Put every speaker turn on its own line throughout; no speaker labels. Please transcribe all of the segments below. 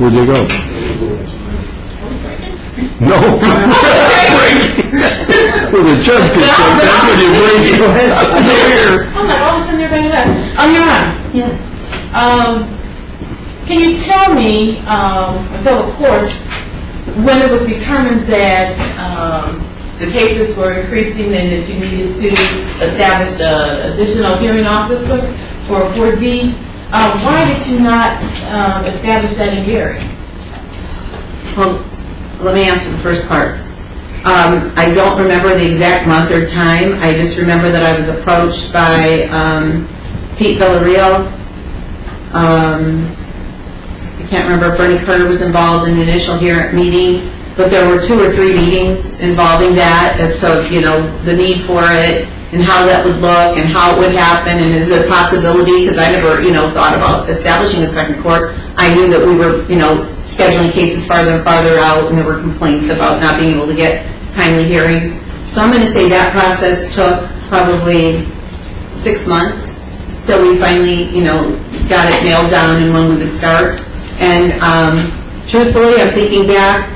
Where'd they go? No. Well, the judge could say, that's when you bring it up here.
I'm like, all of a sudden everybody left. Your Honor.
Yes.
Can you tell me, or tell the court, when it was determined that the cases were increasing and that you needed to establish an additional hearing officer for 4D, why did you not establish that in hearing?
Well, let me answer the first part. I don't remember the exact month or time. I just remember that I was approached by Pete Villarreal. I can't remember if Bernie Carter was involved in the initial meeting, but there were 2 or 3 meetings involving that as to, you know, the need for it and how that would look and how it would happen and is it a possibility, because I never, you know, thought about establishing a second court. I knew that we were, you know, scheduling cases farther and farther out, and there were complaints about not being able to get timely hearings. So I'm going to say that process took probably 6 months till we finally, you know, got it nailed down and when we would start. And truthfully, I'm thinking back,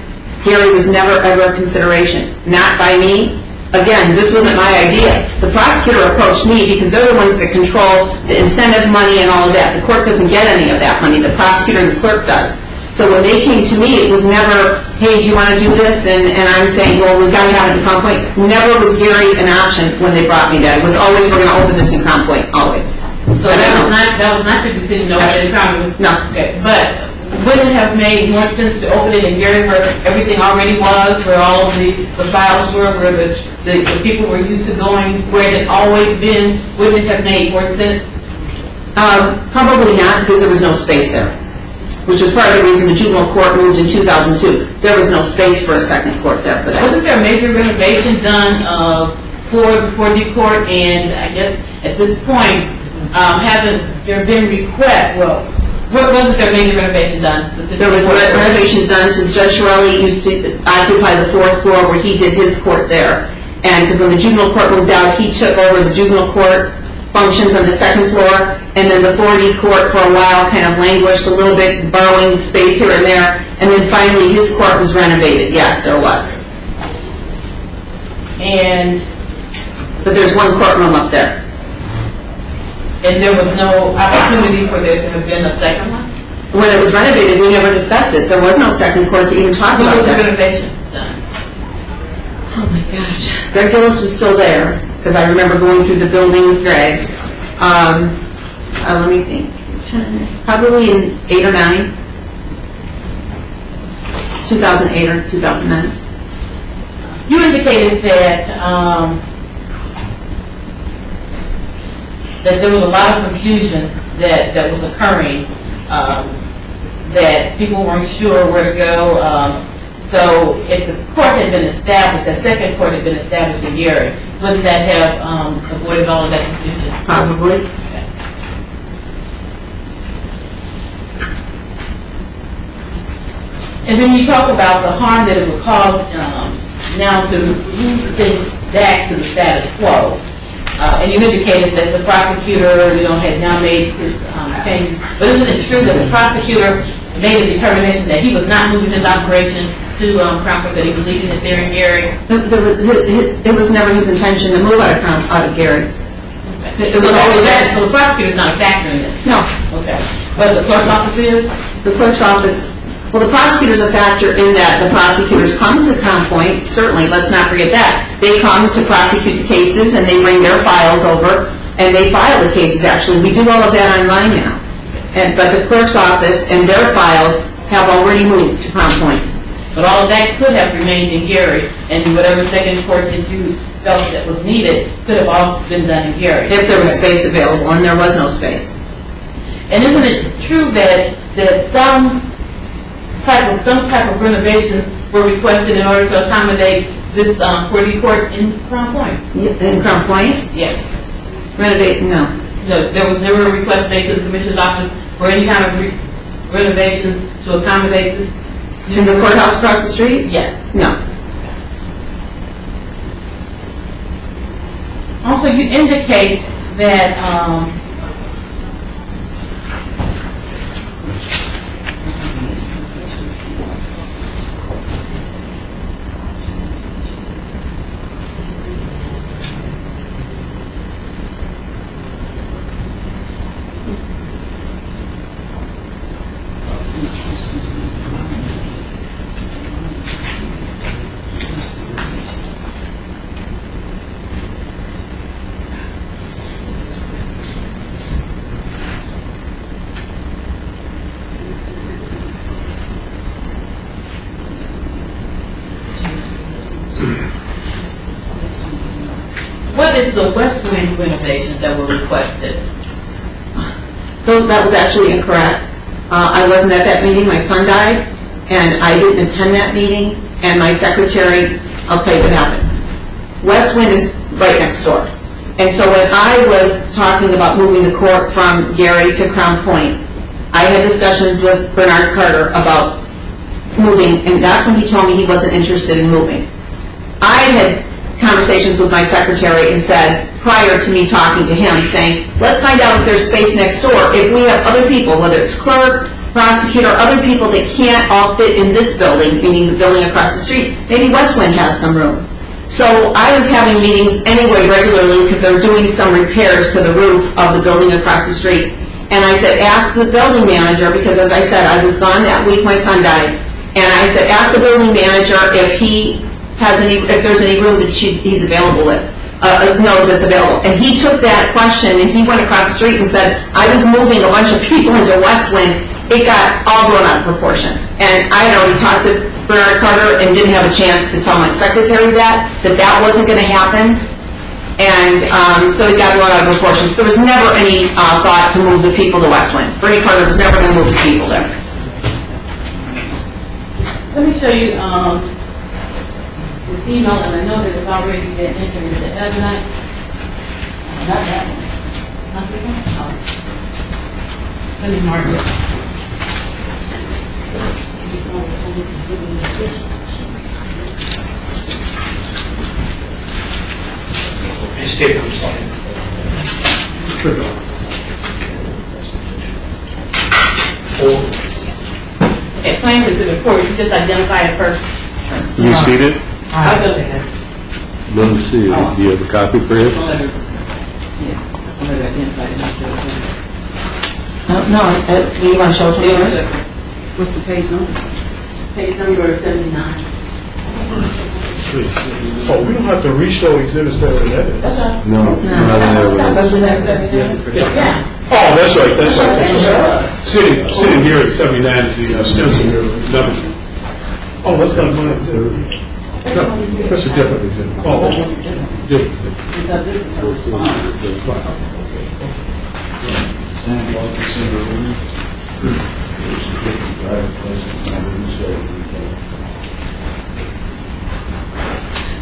Gary was never ever a consideration, not by me. Again, this wasn't my idea. The prosecutor approached me because they're the ones that control the incentive money and all of that. The court doesn't get any of that money. The prosecutor and the clerk does. So when they came to me, it was never, hey, do you want to do this? And I'm saying, well, we've got to have it in Crown Point. Never was Gary an option when they brought me that. It was always, we're going to open this in Crown Point, always.
So that was not your decision to open it in Crown Point?
No.
Okay, but wouldn't it have made more sense to open it in Gary where everything already was, where all of the files were, where the people were used to going, where it had always been? Wouldn't it have made more sense?
Probably not, because there was no space there, which was part of the reason the juvenile court moved in 2002. There was no space for a second court there for that.
Wasn't there a major renovation done for the 4D court? And I guess at this point, haven't there been requests? Well, wasn't there major renovation done?
There was renovations done, so Judge Shirelli used to occupy the 4th floor where he did his court there. And because when the juvenile court moved out, he took over the juvenile court functions on the 2nd floor, and then the 4D court for a while kind of languished a little bit, borrowing space here and there, and then finally his court was renovated. Yes, there was. But there's one courtroom up there.
And there was no opportunity for there to have been a second one?
When it was renovated, we never discussed it. There was no second court to even talk about that.
When was the renovation done?
Oh my gosh. Greg Gillis was still there, because I remember going through the building with Greg. Let me think. Probably in 8 or 9. 2008 or 2009.
You indicated that that there was a lot of confusion that was occurring, that people weren't sure where to go. So if the court had been established, that second court had been established in Gary, wouldn't that have avoided all of that confusion?
Probably.
Okay. And then you talk about the harm that it would cause now to move things back to the status quo. And you indicated that the prosecutor, you know, had now made his changes. But isn't it true that the prosecutor made a determination that he was not moving his operation to Crown Point, that he was leaving it there in Gary?
It was never his intention to move out of Gary.
Okay. It was always that. So the prosecutor's not a factor in this?
No.
Okay. But the clerk's office is?
The clerk's office, well, the prosecutor's a factor in that the prosecutors come to Crown Point, certainly, let's not forget that. They come to prosecute the cases, and they bring their files over, and they file the cases, actually. We do all of that online now. But the clerk's office and their files have already moved to Crown Point.
But all of that could have remained in Gary, and whatever second court that you felt that was needed could have also been done in Gary.
If there was space available, and there was no space.
And isn't it true that some type of renovations were requested in order to accommodate this 4D court in Crown Point?
In Crown Point?
Yes.
Renovate? No.
No, there was never a request made to the Commissioner's office for any kind of renovations to accommodate this.
In the courthouse across the street?
Yes.
No.
Also, you indicate that is the west wing renovations that were requested?
That was actually incorrect. I wasn't at that meeting, my son died, and I didn't attend that meeting, and my secretary, I'll tell you what happened. West Wind is right next door. And so when I was talking about moving the court from Gary to Crown Point, I had discussions with Bernard Carter about moving, and that's when he told me he wasn't interested in moving. I had conversations with my secretary and said, prior to me talking to him, saying, let's find out if there's space next door. If we have other people, whether it's clerk, prosecutor, other people that can't all fit in this building, meaning the building across the street, maybe West Wind has some room. So I was having meetings anyway regularly because they were doing some repairs to the roof of the building across the street. And I said, ask the building manager, because as I said, I was gone that week, my son died. And I said, ask the building manager if there's any room that he's available with, knows that's available. And he took that question and he went across the street and said, I was moving a bunch of people into West Wind. It got all blown out of proportion. And I had already talked to Bernard Carter and didn't have a chance to tell my secretary that wasn't going to happen. And so it got blown out of proportion. So there was never any thought to move the people to West Wind. Bernie Carter was never going to move his people there.
Let me show you this email, and I know that it's already been entered into evidence. Not that one. Not this one? Oh. Let me mark it.
Escape from
Okay, claim exhibit 4. You just identify it first.
Have you seen it?
I haven't seen it.
Let me see it. Do you have a copy for it?
Yes. I'm going to identify it.
No, do you want to show it to me?
What's the page number? Page number 79.
Oh, we don't have to re-show exhibits that are in evidence.
That's right.
No,
It's not.
not in evidence.
Yeah.
Oh, that's right, that's right. Sitting here at 79 is the stencil here, number. Oh, that's not mine, exhibit. No, that's a different exhibit. Oh, different.
Because this is a response.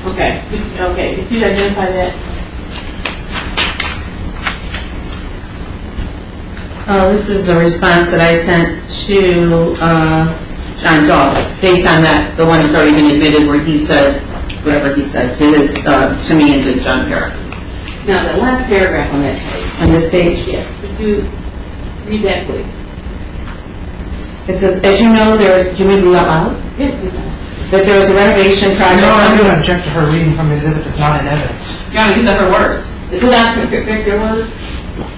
Okay, if you identify that.
This is a response that I sent to John Dahl, based on that, the one that's already been admitted where he said, whatever he said to his, to me and to John Parrott.
Now, the last paragraph on that page.
On this page?
Yes, could you read that, please?
It says, as you know, do you mean to read out loud?
Yes, please.
That there was a renovation project.
No, I'm going to object to her reading from the exhibit that's not in evidence.
Your Honor, these are her words. Is that your words?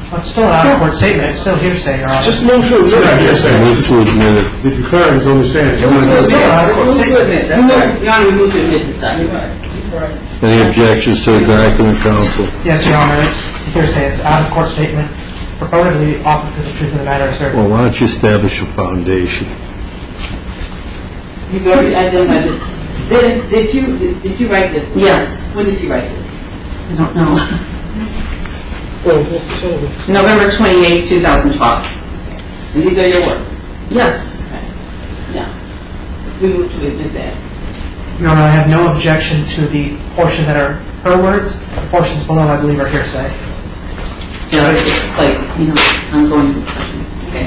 Well, it's still an out-of-court statement. It's still hearsay, Your Honor.
Just move to admit it.
Move to admit it.
The declarant is understanding.
It's still an out-of-court statement.
That's right. Your Honor, we move to admit this side. You're right.
Any objections to the document, counsel?
Yes, Your Honor, it's hearsay. It's an out-of-court statement, purportedly offered to the truth of the matter asserted.
Well, why don't you establish a foundation?
You've already identified this. Did you write this?
Yes.
When did you write this?
I don't know.
Well, what's the total?
November 28, 2012.
And these are your words?
Yes.
Okay. Now, we move to admit that.
Your Honor, I have no objection to the portion that are her words. The portions below, I believe, are hearsay.
It's like, ongoing discussion.
Okay.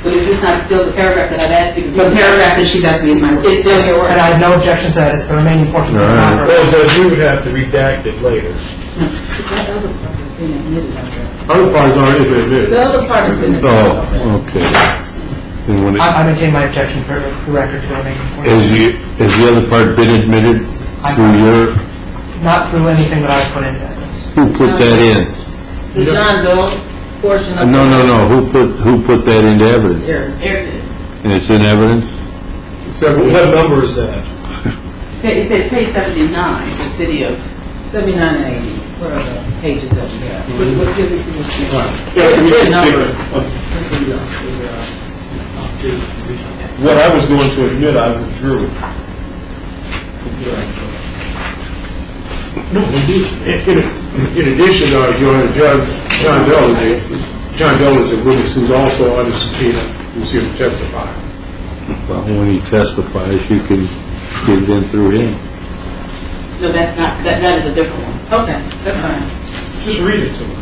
But is this not still the paragraph that I've asked you to
The
read?
paragraph that she's asking me is my word.
It's still your word.
And I have no objections to that. It's the remaining portion that are not
Well,
hers.
it says you would have to redact it later.
That other part has been admitted already.
Other parts aren't even admitted.
The other part has been admitted.
Oh, okay. Then when
I maintain my objection for the record to the remaining portion.
has the other part been admitted through your,
Not through anything that I put into evidence.
who put that in?
The John Doe portion of
No, who put that into evidence?
Eric did.
And it's in evidence?
So what number is that?
It says page 79, the city of 79 and 80. What are the pages that we have? What gives us the
What I was going to admit, I withdrew. No, in addition, Your Honor, John Dell is a witness who's also under subpoena, who's here to testify.
Well, when he testifies, you can get it in through him.
No, that's not, that is a different one. Okay, that's fine.
Just read it to me.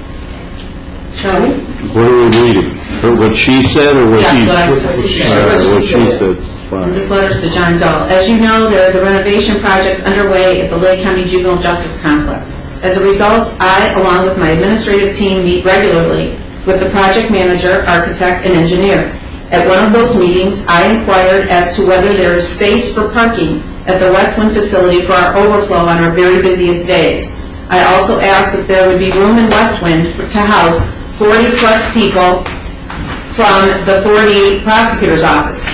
Shall we?
What are we reading? What she said or what he?
Yes, what she said.
All right, what she said. Fine.
This letter's to John Dahl. As you know, there is a renovation project underway at the Lake County Juvenile Justice Complex. As a result, I, along with my administrative team, meet regularly with the project manager, architect, and engineer. At one of those meetings, I inquired as to whether there is space for parking at the West Wind facility for our overflow on our very busiest days. I also asked if there would be room in West Wind to house 40-plus people from the 48 prosecutor's office.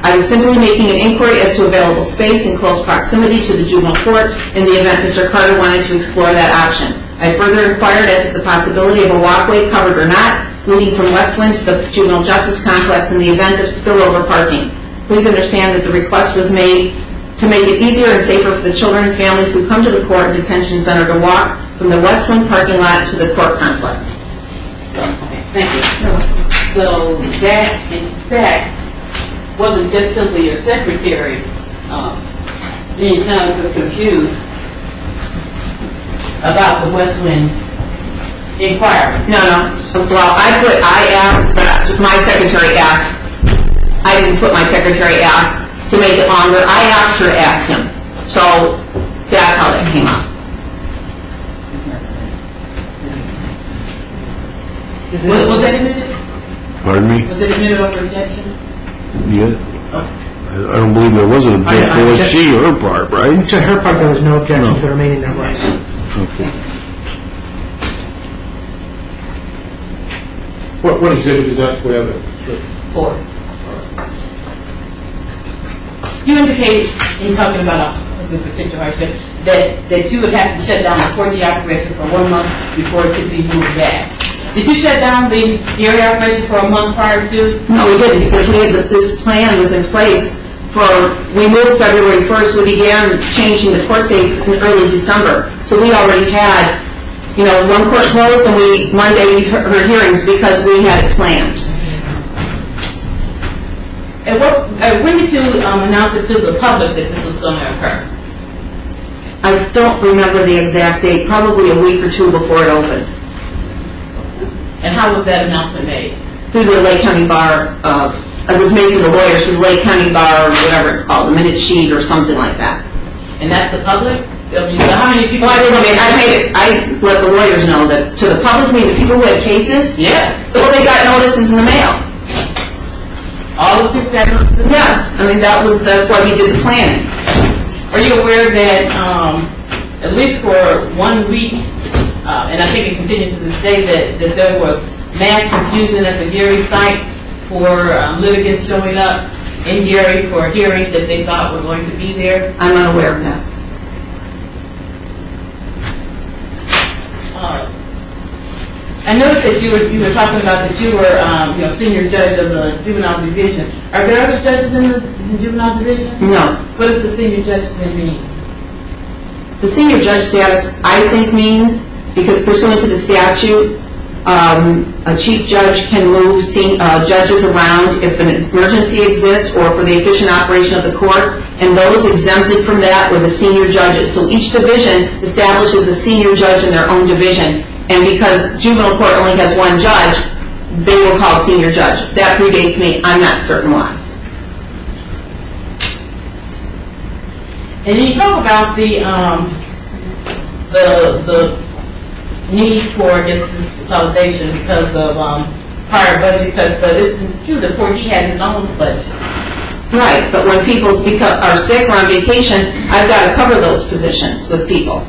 I was simply making an inquiry as to available space in close proximity to the juvenile court in the event Mr. Carter wanted to explore that option. I further inquired as to the possibility of a walkway, covered or not, leading from West Wind to the juvenile justice complex in the event of spillover parking. Please understand that the request was made to make it easier and safer for the children and families who come to the court and detention center to walk from the West Wind parking lot to the court complex.
Okay, thank you. So that, in fact, wasn't just simply your secretaries being kind of confused about the West Wind inquiry.
No. Well, I asked, but my secretary asked. I didn't put my secretary asked to make it longer. I asked her to ask him. So that's how that came up.
Was that admitted?
Pardon me?
Was it admitted over objection?
Yeah. I don't believe there was an objection. Was she or her part, right?
To her part, there was no objection to remaining their rights.
Okay.
What exhibit is that for evidence?
4. You indicated, in talking about the particular hardship, that you would have to shut down the 4D operation for 1 month before it could be moved back. Did you shut down the area operation for a month prior to?
No, we didn't, because this plan was in place we moved February 1st. We began changing the court dates in early December. So we already had, one court closed, and Monday we heard hearings because we had it planned.
And when did you announce it to the public that this was going to occur?
I don't remember the exact date, probably a week or two before it opened.
And how was that announcement made?
Through the Lake County Bar. It was made to the lawyers through the Lake County Bar, or whatever it's called, the minute sheet or something like that.
And that's the public? I mean, so how many people?
Well, I let the lawyers know that to the public, the people who had cases.
Yes.
Well, they got notices in the mail.
All the people got notices in the mail?
Yes. I mean, that's why we did the planning.
Are you aware that at least for 1 week, and I think it continues to this day, that there was mass confusion at the Gary site for litigants showing up in Gary for hearings that they thought were going to be there?
I'm unaware of that.
I noticed that you were talking about that you were senior judge of the juvenile division. Are there other judges in the juvenile division?
No.
What does the senior judge thing mean?
The senior judge status, I think, means, because pursuant to the statute, a chief judge can move judges around if an emergency exists or for the efficient operation of the court, and those exempted from that were the senior judges. So each division establishes a senior judge in their own division, and because juvenile court only has 1 judge, they were called senior judge. That predates me. I'm not certain why.
And then you talk about the need for this consolidation because of prior budget cuts, but it's true that 4D had his own budget.
Right, but when people are sick or on vacation, I've got to cover those positions with people.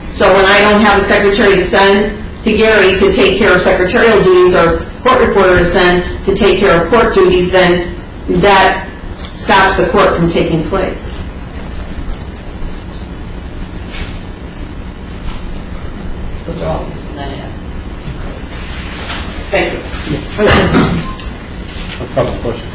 So when I don't have a secretary to send to Gary to take care of secretarial duties or court reporter to send to take care of court duties, then that stops the court from taking place.
Those are all of us in that end. Thank you.
A couple of questions.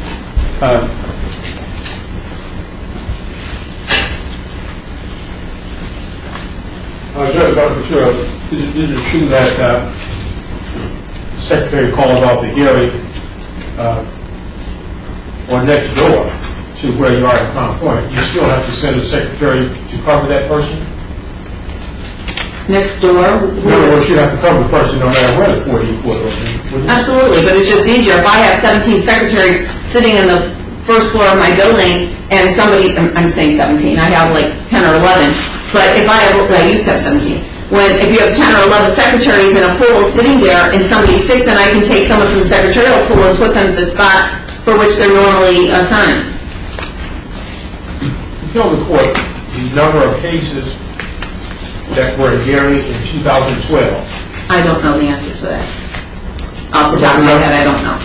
Judge Bonaventura, is it true that the secretary called off the Gary or next door to where you are at Crown Point? You still have to send a secretary to cover that person?
Next door?
In other words, you have to cover the person no matter where the 4D court is.
Absolutely, but it's just easier. If I have 17 secretaries sitting in the first floor of my building and somebody, I'm saying 17, I have like 10 or 11, but if I used to have 17. If you have 10 or 11 secretaries in a pool sitting there and somebody's sick, then I can take someone from the secretarial pool and put them to the spot for which they're normally assigned.
Tell the court the number of cases that were in Gary in 2012.
I don't know the answer to that. Off the top of my head, I don't know.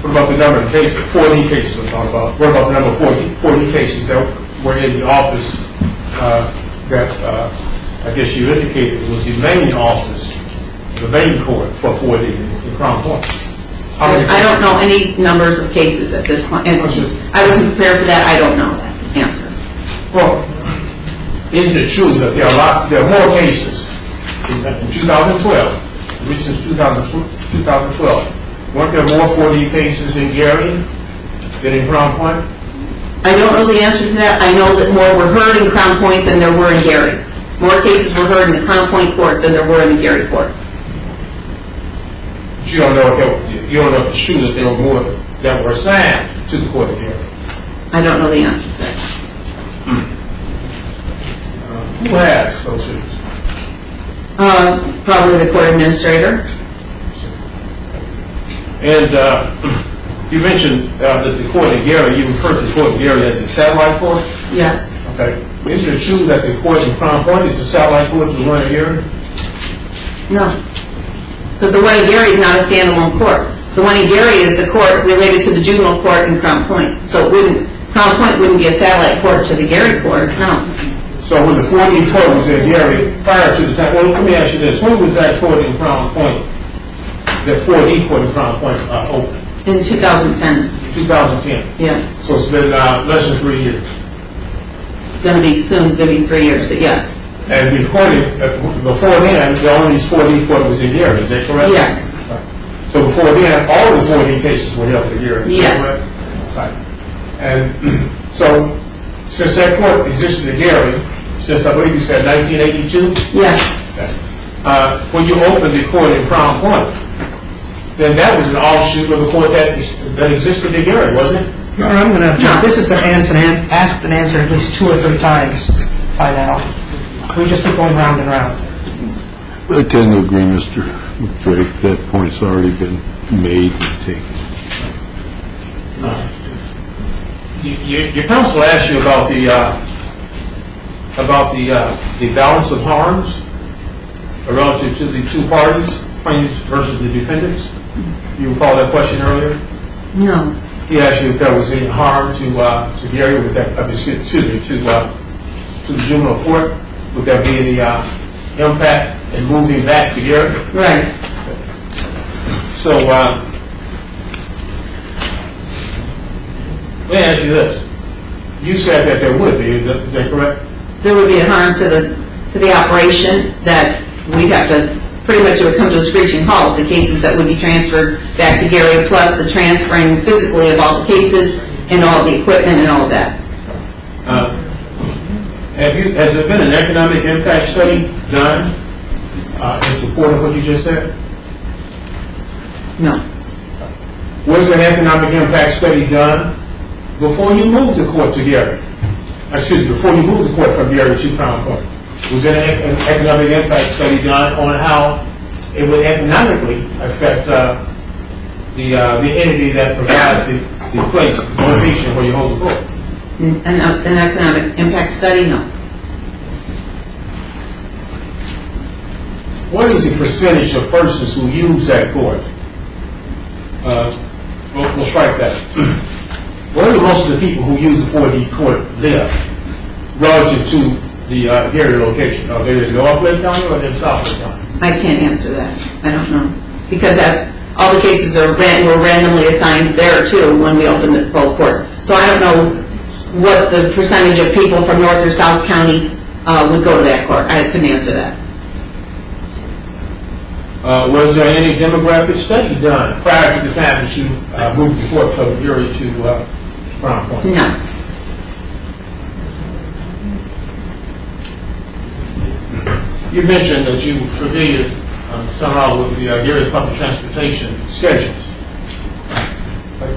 What about the number of cases, 40 cases I'm talking about? What about the number of 40 cases that were in the office that I guess you indicated was the main office, the main court for 40 in Crown Point?
I don't know any numbers of cases at this point. And I wasn't prepared for that. I don't know that answer.
Well, isn't it true that there are more cases in 2012, since 2012? Weren't there more 40 cases in Gary than in Crown Point?
I don't know the answer to that. I know that more were heard in Crown Point than there were in Gary. More cases were heard in the Crown Point court than there were in the Gary court.
But you don't know if it's true that there were more that were assigned to the court of Gary.
I don't know the answer to that.
Who has those things?
Probably the court administrator.
And you mentioned that the court in Gary, you referred to the court in Gary as a satellite court?
Yes.
Okay. Isn't it true that the court in Crown Point is a satellite court to the one in Gary?
No. Because the one in Gary is not a standalone court. The one in Gary is the court related to the juvenile court in Crown Point. So Crown Point wouldn't be a satellite court to the Gary court, no.
So when the 4D court was in Gary, prior to the time, well, let me ask you this. When was that court in Crown Point, the 4D court in Crown Point open?
In 2010.
2010.
Yes.
So it's been less than 3 years.
Going to be 3 years, but yes.
And before then, the only 4D court was in Gary, is that correct?
Yes.
Right. So before then, all the 4D cases were held in Gary.
Yes.
Right. And so, since that court existed in Gary, since I believe you said 1982?
Yes.
Okay. When you opened the court in Crown Point, then that was an offshoot of the court that existed in Gary, wasn't it?
Your Honor, I'm going to object. This has been asked and answered at least 2 or 3 times by now. We just keep going round and round.
I tend to agree, Mr. Drake. That point's already been made and taken.
Your counsel asked you about the balance of harms relative to the two parties, plaintiffs versus the defendants. You recall that question earlier?
No.
He asked you if there was any harm to Gary with that, to the juvenile court. Would there be any impact in moving back to Gary?
Right.
So let me ask you this. You said that there would be, is that correct?
There would be a harm to the operation that we'd have to, pretty much it would come to a screeching halt, the cases that would be transferred back to Gary, plus the transferring physically of all the cases and all the equipment and all of that.
Has there been an economic impact study done in support of what you just said?
No.
Was there an economic impact study done before you moved the court to Gary? Excuse me, before you moved the court from Gary to Crown Point? Was there an economic impact study done on how it would economically affect the entity that provides the place, the location where you hold the court?
An economic impact study? No.
What is the percentage of persons who use that court? We'll strike that. Where do most of the people who use the 4D court live relative to the Gary location? Are they in North Lake County or in South Lake County?
I can't answer that. I don't know. Because all the cases were randomly assigned there too when we opened both courts. So I don't know what the percentage of people from North or South County would go to that court. I couldn't answer that.
Was there any demographic study done prior to the time that you moved the court from Erie to Crown Point?
No.
You mentioned that you were familiar somehow with the Erie public transportation schedules.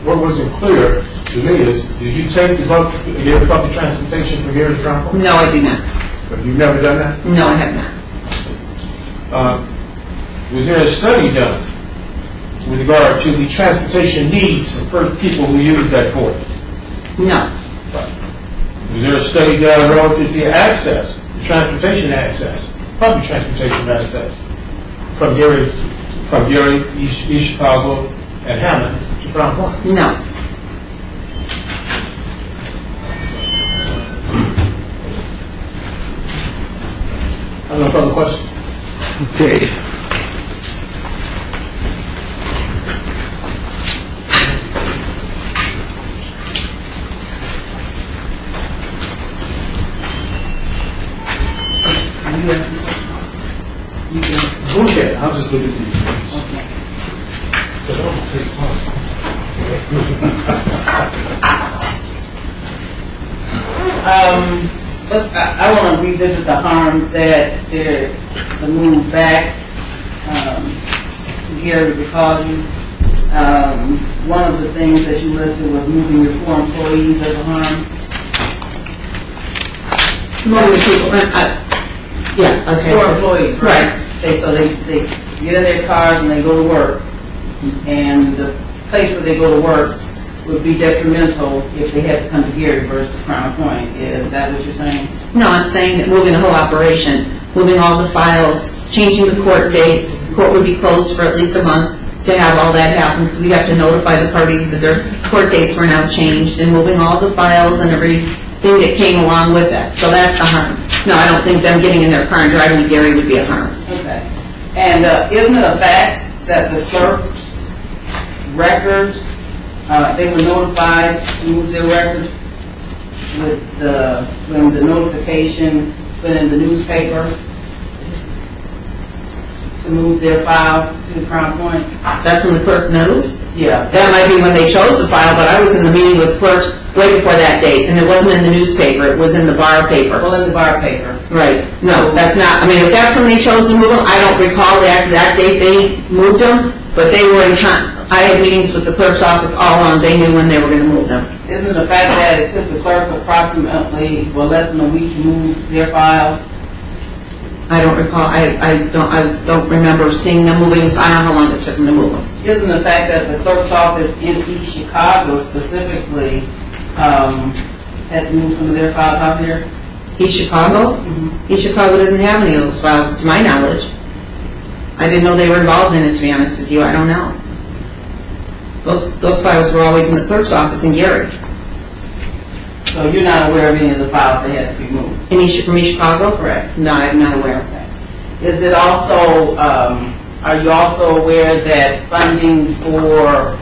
What wasn't clear to me is, did you take the Erie public transportation from Erie to Crown Point?
No, I do not.
But you've never done that?
No, I have not.
Was there a study done with regard to the transportation needs of people who use that port?
No.
Was there a study done relative to access, the transportation access, public transportation access, from Erie, East Chicago, and Hammond to Crown Point?
No.
I have no further questions.
Okay.
Okay, I'll just look at these.
I want to revisit the harm that the move back to Gary would cause you. One of the things that you listed was moving your 4 employees as a harm.
Moving people, yeah, okay.
4 employees, right?
Right.
So they get in their cars and they go to work, and the place where they go to work would be detrimental if they had to come to Gary versus Crown Point. Is that what you're saying?
No, I'm saying that moving the whole operation, moving all the files, changing the court dates. Court would be closed for at least a month to have all that happen, because we have to notify the parties that their court dates were now changed, and moving all the files and everything that came along with it. So that's the harm. No, I don't think them getting in their car and driving to Gary would be a harm.
Okay. And isn't it a fact that the clerk's records, they were notified to move their records when the notification went in the newspaper to move their files to Crown Point?
That's when the clerk knows?
Yeah.
That might be when they chose the file, but I was in the meeting with clerks way before that date, and it wasn't in the newspaper, it was in the bar paper.
Well, in the bar paper.
Right. No, that's not, I mean, if that's when they chose to move them, I don't recall the exact date they moved them, but they were I had meetings with the clerk's office all along, they knew when they were going to move them.
Isn't it the fact that it took the clerk approximately, less than a week to move their files?
I don't recall, I don't remember seeing them moving, so I don't know how long it took them to move them.
Isn't the fact that the clerk's office in East Chicago specifically had to move some of their files out here?
East Chicago?
Mm-hmm.
East Chicago doesn't have any of those files, to my knowledge. I didn't know they were involved in it, to be honest with you, I don't know. Those files were always in the clerk's office in Gary.
So you're not aware of any of the files that had to be moved?
From East Chicago?
Correct.
No, I'm not aware.
Okay. Is it also, are you also aware that funding for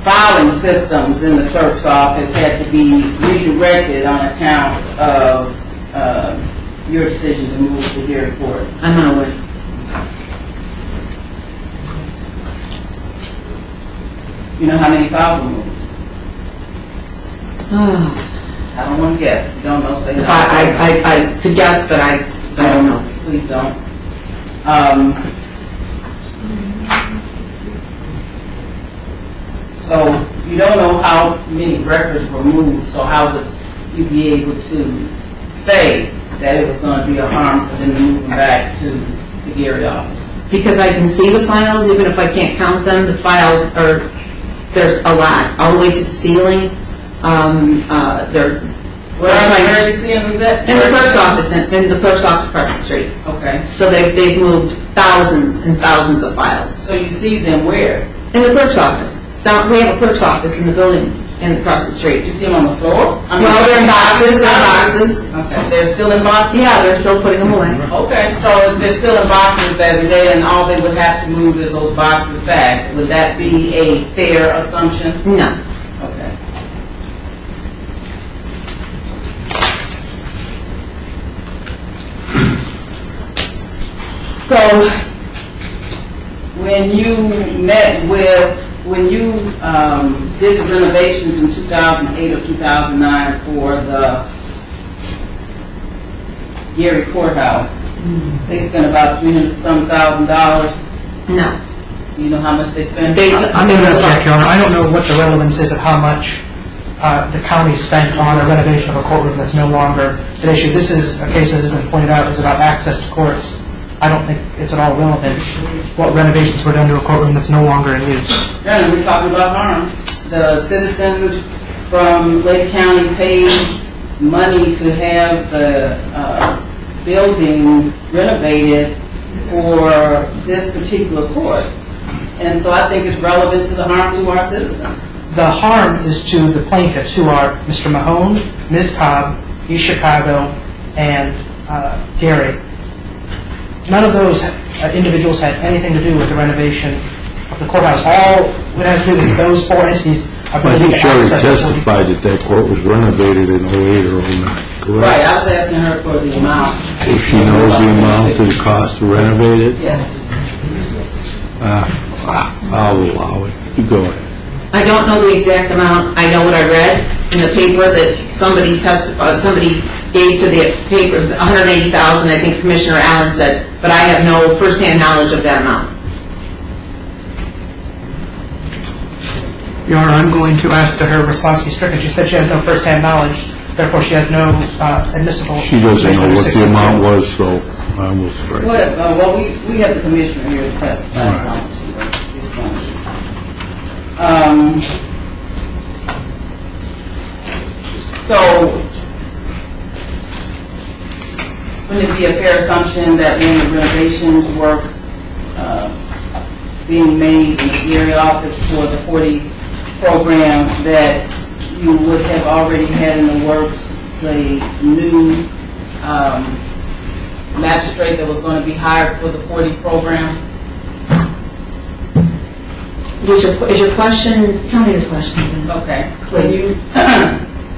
filing systems in the clerk's office had to be redirected on account of your decision to move to Gary Court?
I'm unaware.
You know how many files were moved? I don't want to guess. If you don't know, say no.
I could guess, but I don't know.
Please don't. So you don't know how many records were moved, so how would you be able to say that it was going to be a harm for them to move them back to the Gary office?
Because I can see the files, even if I can't count them, the files are, there's a lot, all the way to the ceiling. They're
Where are you seeing that?
in the clerk's office, in the clerk's office across the street.
Okay.
So they've moved thousands and thousands of files.
So you see them where?
In the clerk's office. We have a clerk's office in the building and across the street.
You see them on the floor?
Well, they're in boxes,
Okay. They're still in boxes?
Yeah, they're still putting them away.
Okay, so if they're still in boxes every day and all they would have to move is those boxes back, would that be a fair assumption?
No.
Okay. So, when you did the renovations in 2008 or 2009 for the Gary Courthouse, they spent about $300,000.
No.
You know how much they spent?
I'm going to object, Your Honor. I don't know what the relevance is of how much the county spent on a renovation of a courtroom that's no longer an issue. This is a case that has been pointed out is about access to courts. I don't think it's at all relevant what renovations were done to a courtroom that's no longer in use.
No, we're talking about harm. The citizens from Lake County paid money to have the building renovated for this particular court. And so I think it's relevant to the harm to our citizens.
The harm is to the plaintiffs, who are Mr. Mahone, Ms. Cobb, East Chicago, and Gary. None of those individuals had anything to do with the renovation of the courthouse. All it has to do with those four entities.
I think she already testified that that court was renovated in 08 or 09, correct?
Right, I was asking her for the amount.
If she knows the amount of the cost to renovate it?
Yes.
I'll allow it. You go ahead.
I don't know the exact amount. I know what I read in the paper that somebody gave to the paper. It was $180,000, I think Commissioner Allen said, but I have no firsthand knowledge of that amount.
Your Honor, I'm going to ask that her response be stricken. She said she has no firsthand knowledge, therefore she has no admissible...
She doesn't know what the amount was, so I will strike.
Well, we have the commissioner here to testify.
Right.
So, wouldn't it be a fair assumption that when the renovations were being made in the Gary office for the 40 program, that you would have already had in the works the new magistrate that was going to be hired for the 40 program?
Is your question, tell me the question again.
Okay. When you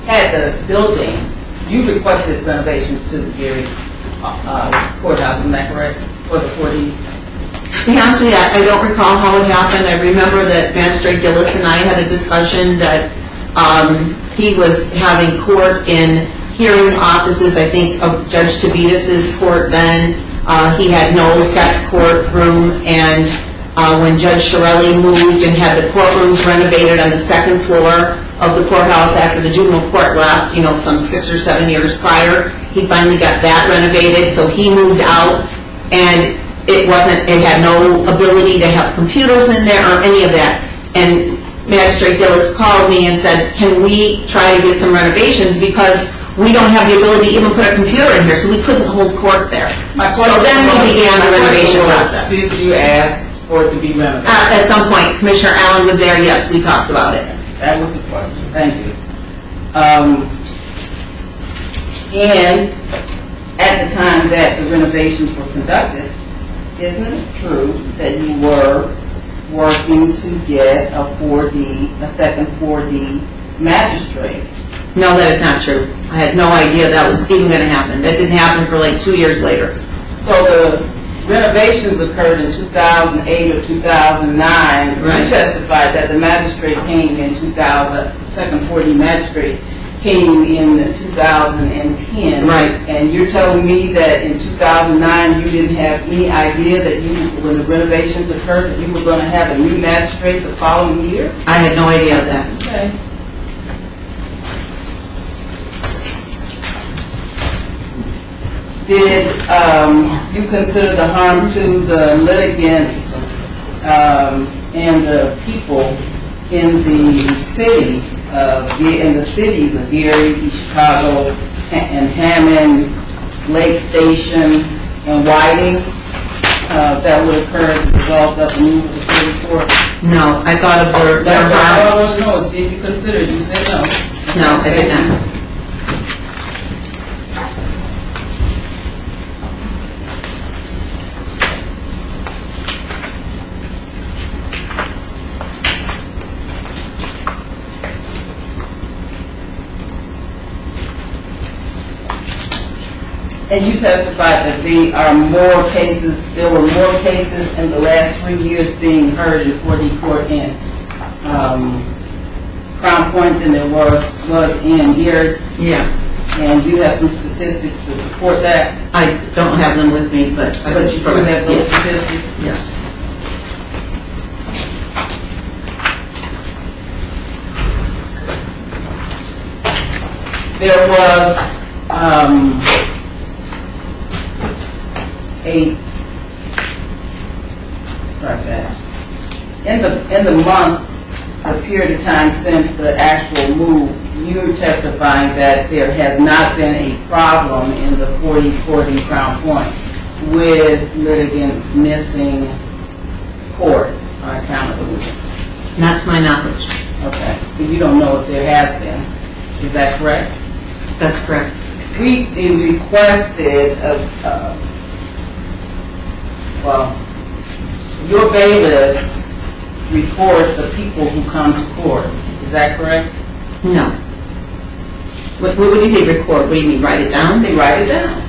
had the building, you requested renovations to the Gary courthouse, isn't that correct? For the 40?
To be honest with you, I don't recall how it happened. I remember that Magistrate Gillis and I had a discussion that he was having court in hearing offices, I think, of Judge Tavitas' court then. He had no set courtroom, and when Judge Shirelli moved and had the courtrooms renovated on the second floor of the courthouse after the juvenile court left, some 6 or 7 years prior, he finally got that renovated, so he moved out, and it had no ability to have computers in there or any of that. And Magistrate Gillis called me and said, can we try to get some renovations, because we don't have the ability to even put a computer in here, so we couldn't hold court there. So then we began the renovation process.
Did you ask for it to be renovated?
At some point, Commissioner Allen was there, yes, we talked about it.
That was the question. Thank you. And at the time that the renovations were conducted, isn't it true that you were working to get a second 4D magistrate?
No, that is not true. I had no idea that was even going to happen. That didn't happen for like 2 years later.
So the renovations occurred in 2008 or 2009.
Right.
You testified that the magistrate came in 2000, the second 4D magistrate came in 2010.
Right.
And you're telling me that in 2009 you didn't have any idea that when the renovations occurred, that you were going to have a new magistrate the following year?
I had no idea of that.
Okay. Did you consider the harm to the litigants and the people in the city, in the cities of Gary, Chicago, and Hammond, Lake Station, and Whiting, that would occur as a result of the move of the city court?
No, I thought of their
That's
harm.
all I want to know is, did you consider it? You said no.
No, I did not.
And you testified that there were more cases in the last 3 years being heard in 4D court in Crown Point than there was in here.
Yes.
And you have some statistics to support that?
I don't have them with me, but I
But you do have those
yes.
statistics?
Yes.
There was in the month, the period of time since the actual move, you're testifying that there has not been a problem in the 40 court in Crown Point with litigants missing court on account of the move.
Not to my knowledge.
Okay, but you don't know if there has been. Is that correct?
That's correct.
We requested, your bailiffs record the people who come to court. Is that correct?
No. What would you say record? What do you mean, write it down?
They write it down.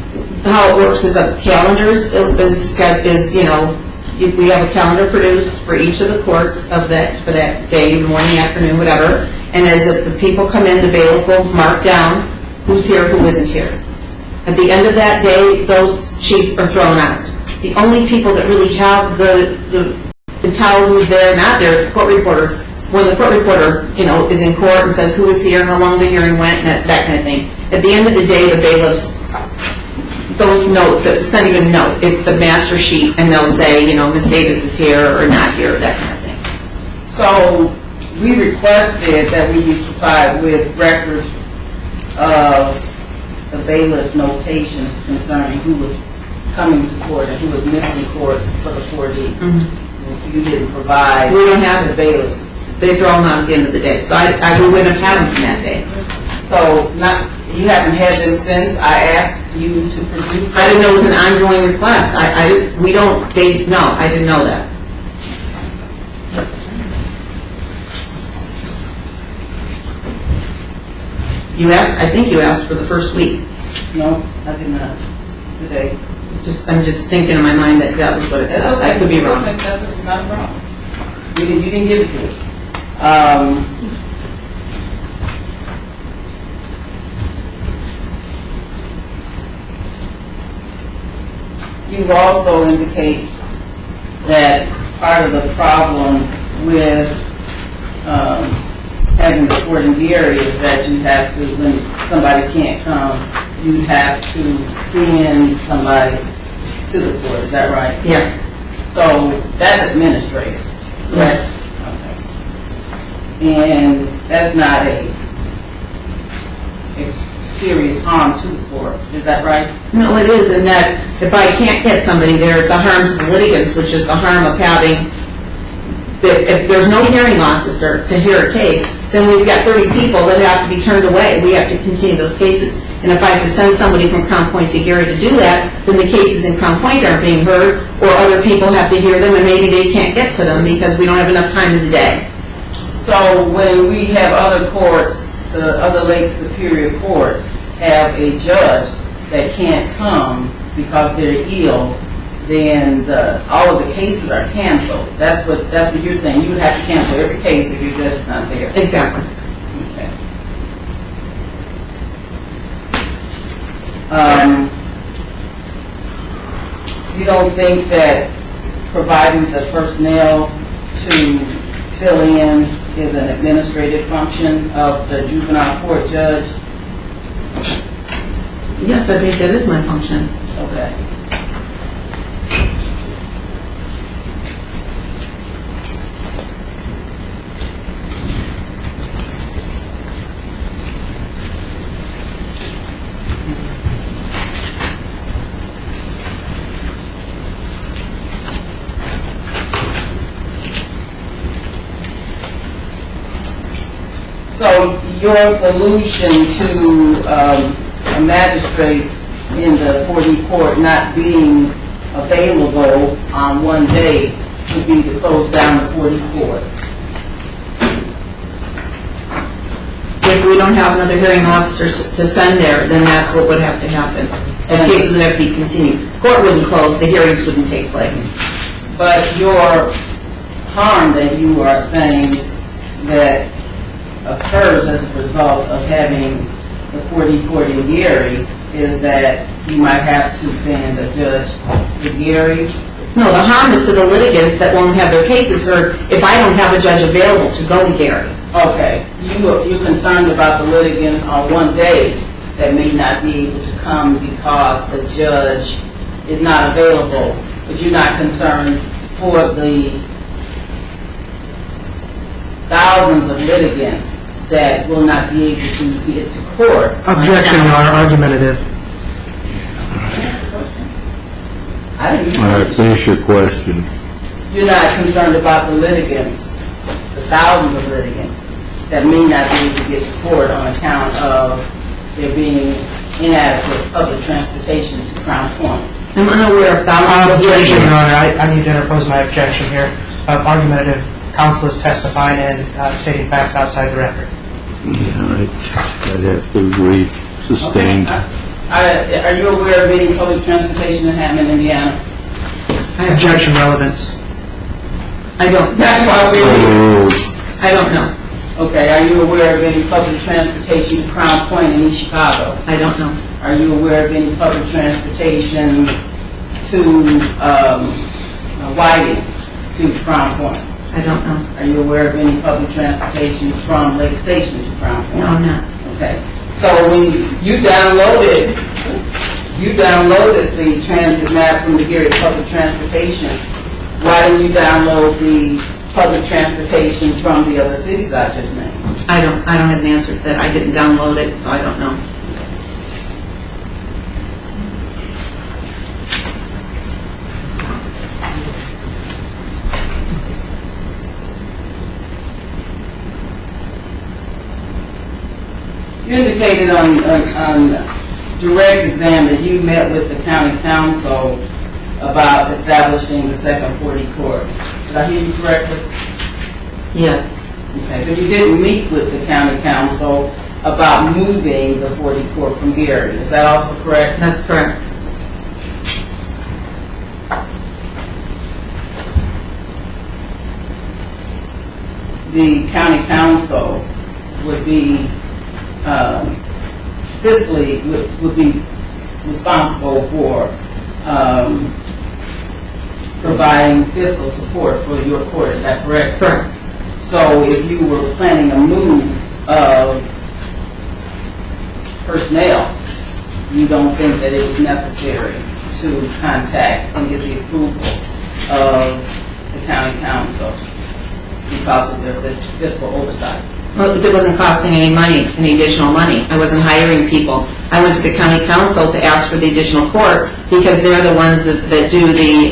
How it works is that calendars is, you know, we have a calendar produced for each of the courts for that day, morning, afternoon, whatever. And as the people come in, the bailiff will mark down who's here, who isn't here. At the end of that day, those sheets are thrown out. The only people that really have the tell who's there, not there, is the court reporter. When the court reporter, you know, is in court and says who was here, how long the hearing went, and that kind of thing. At the end of the day, the bailiffs, those notes, it's not even a note, it's the master sheet, and they'll say, you know, Ms. Davis is here or not here, that kind of thing.
So we requested that we be supplied with records of the bailiff's notations concerning who was coming to court and who was missing court for the 4D. Mm-hmm. You didn't provide.
We don't have
the bailiffs.
They throw them out at the end of the day. So we wouldn't have had them from that day.
So you haven't had them since I asked you to produce them?
I didn't know it was an ongoing request. I didn't know that. You asked, I think you asked for the first week.
No, I did not. Today.
I'm just thinking in my mind that that was what it said.
Okay.
I could be wrong.
That's not wrong. You didn't give it to us. You also indicate that part of the problem with having the court in the area is that you have to, when somebody can't come, you have to send somebody to the court. Is that right?
Yes.
So that's administrative.
Yes.
Okay. And that's not a serious harm to the court. Is that right?
No, it is, in that if I can't get somebody there, it's a harm to the litigants, which is the harm of having, if there's no hearing officer to hear a case, then we've got 30 people that have to be turned away. We have to continue those cases. And if I have to send somebody from Crown Point to Gary to do that, then the cases in Crown Point aren't being heard, or other people have to hear them, and maybe they can't get to them because we don't have enough time in the day.
So when we have other courts, the other Lake Superior courts have a judge that can't come because they're ill, then all of the cases are canceled. That's what you're saying. You would have to cancel every case if your judge is not there.
Exactly.
Okay. You don't think that providing the personnel to fill in is an administrative function of the juvenile court judge?
Yes, I think that is my function.
Okay. So your solution to a magistrate in the 4D court not being available on one day would be to close down the 4D court?
If we don't have another hearing officer to send there, then that's what would have to happen. Those cases would have to be continued. Court wouldn't close, the hearings wouldn't take place.
But your harm that you are saying that occurs as a result of having the 40 court in Gary is that you might have to send a judge to Gary.
No, the harm is to the litigants that won't have their cases heard if I don't have a judge available to go to Gary.
Okay, you're concerned about the litigants on one day that may not be able to come because the judge is not available, but you're not concerned for the thousands of litigants that will not be able to get to court.
Objection, Your Honor, argumentative.
I didn't
All right, finish your question.
You're not concerned about the litigants, the thousands of litigants that may not be able to get to court on account of there being inadequate public transportation to Crown Point.
I'm unaware of thousands of
Objection,
litigants.
Your Honor, I need to interpose my objection here. Argumentative, counsel is testifying and stating facts outside the record.
Yeah, I'd have to agree. Sustained.
Are you aware of any public transportation in Hammond, Indiana?
Objection, relevance.
I don't.
That's why
Oh,
I don't know.
Okay, are you aware of any public transportation to Crown Point in East Chicago?
I don't know.
Are you aware of any public transportation to Whiting to Crown Point?
I don't know.
Are you aware of any public transportation from Lake Station to Crown Point?
No, I'm not.
Okay. So when you downloaded the transit map from the Gary Public Transportation, why didn't you download the public transportation from the other cities I just named?
I don't have an answer to that. I didn't download it, so I don't know.
You indicated on direct exam that you met with the county council about establishing the second 40 court. Did I hear you correctly?
Yes.
Okay, but you didn't meet with the county council about moving the 40 court from Gary. Is that also correct?
That's correct.
The county council would be fiscally would be responsible for providing fiscal support for your court. Is that correct?
Correct.
So if you were planning a move of personnel, you don't think that it was necessary to contact and get the approval of the county council because of their fiscal oversight?
Well, it wasn't costing any money, any additional money. I wasn't hiring people. I went to the county council to ask for the additional court because they're the ones that do the,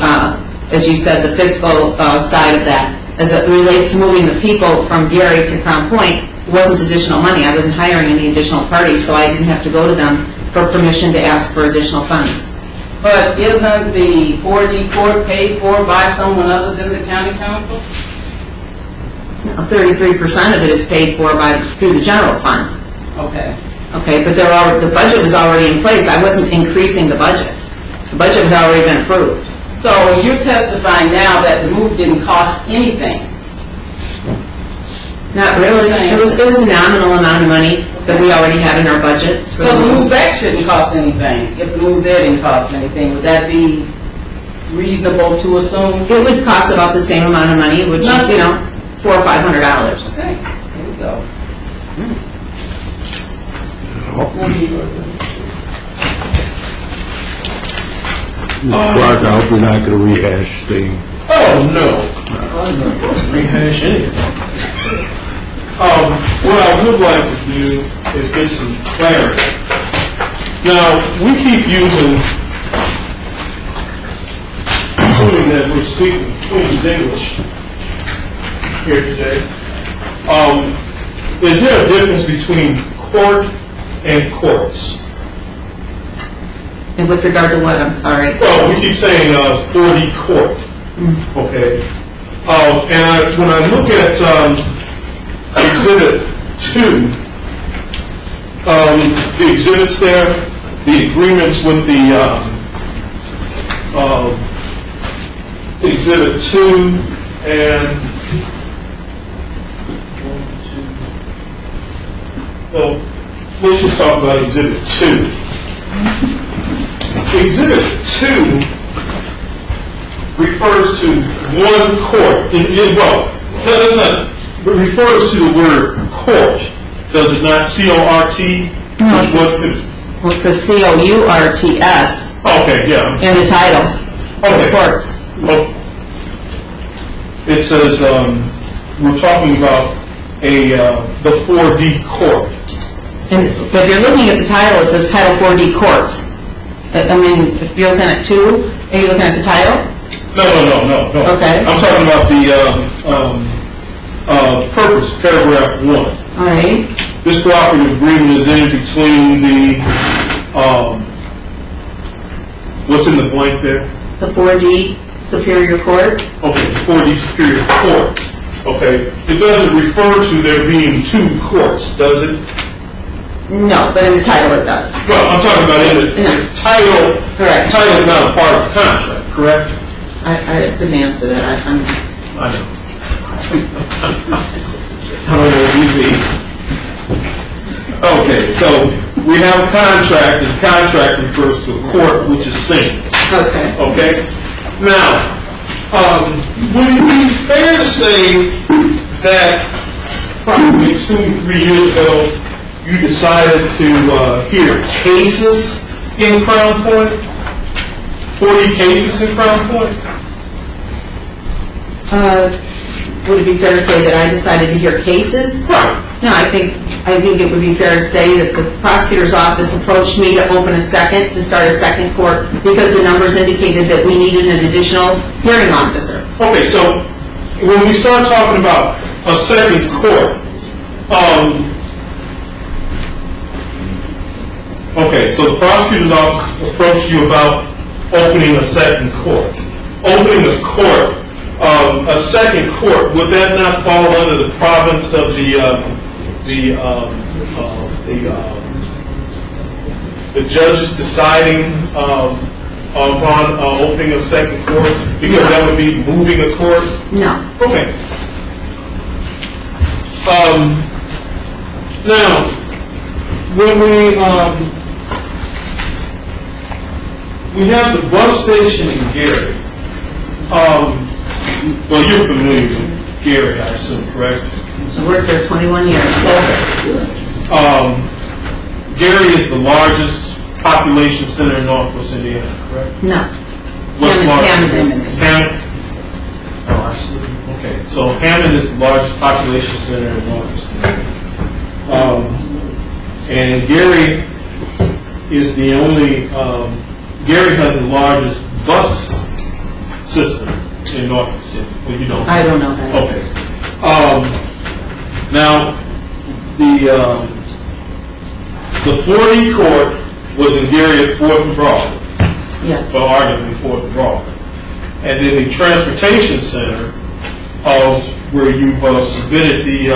as you said, the fiscal side of that. As it relates to moving the people from Gary to Crown Point, it wasn't additional money. I wasn't hiring any additional parties, so I didn't have to go to them for permission to ask for additional funds.
But isn't the 4D court paid for by someone other than the county council?
33% of it is paid for through the general fund.
Okay.
Okay, but the budget was already in place. I wasn't increasing the budget. The budget had already been approved.
So you're testifying now that the move didn't cost anything?
Not really. It was a nominal amount of money that we already had in our budgets.
So the move back shouldn't cost anything. If the move there didn't cost anything, would that be reasonable to assume?
It would cost about the same amount of money, which is, $400 or $500.
Okay, here we go.
Mr. Clark, I hope we're not going to rehash things.
Oh, no. I'm not going to rehash anything. What I would like to do is get some clarity. Now, we keep using, assuming that we're speaking Queen's English here today, is there a difference between court and courts?
And with regard to what, I'm sorry?
Well, we keep saying 40 court, okay? And when I look at Exhibit 2, the exhibits there, the agreements with the Exhibit 2 and well, let's just talk about Exhibit 2. Exhibit 2 refers to one court. Well, that's not. It refers to the word court. Does it not? C-O-R-T?
No, it says C-O-U-R-T-S
Okay, yeah.
in the title.
Okay.
Courts.
Well, it says we're talking about the 4D court.
But if you're looking at the title, it says Title 4D Courts. I mean, if you're looking at 2, are you looking at the title?
No.
Okay.
I'm talking about the purpose, paragraph 1.
All right.
This cooperative agreement is in between the, what's in the blank there?
The 4D Superior Court.
Okay, the 4D Superior Court. Okay, it doesn't refer to there being 2 courts, does it?
No, but in the title it does.
Well, I'm talking about in the title.
Correct.
The title is not a part of the contract, correct?
I didn't answer that.
I know. How old will you be? Okay, so we have a contract, and the contract refers to a court, which is single.
Okay.
Okay? Now, would it be fair to say that approximately 2 to 3 years ago, you decided to hear cases in Crown Point? 40 cases in Crown Point?
Would it be fair to say that I decided to hear cases?
Right.
No, I think it would be fair to say that the prosecutor's office approached me to start a second court because the numbers indicated that we needed an additional hearing officer.
Okay, so when we start talking about a second court, okay, so the prosecutor's office approached you about opening a second court. Opening a court, a second court, would that not fall under the province of the judges deciding upon opening a second court? Because that would be moving a court?
No.
Okay. Now, when we have the bus station in Gary. Well, you're familiar with Gary, I assume, correct?
I worked there 21 years.
Gary is the largest population center in Northwest Indiana, correct?
No.
What's
Hammond
largest?
is.
Hammond? Oh, I see. Okay, so Hammond is the largest population center in Northwest Indiana. And Gary is the only, Gary has the largest bus system in Norfolk City. Well, you don't.
I don't know that.
Okay. Now, the 4D court was in Gary at 4th and Broadway.
Yes.
Well, arguably 4th and Broadway. And then the transportation center, where you've submitted the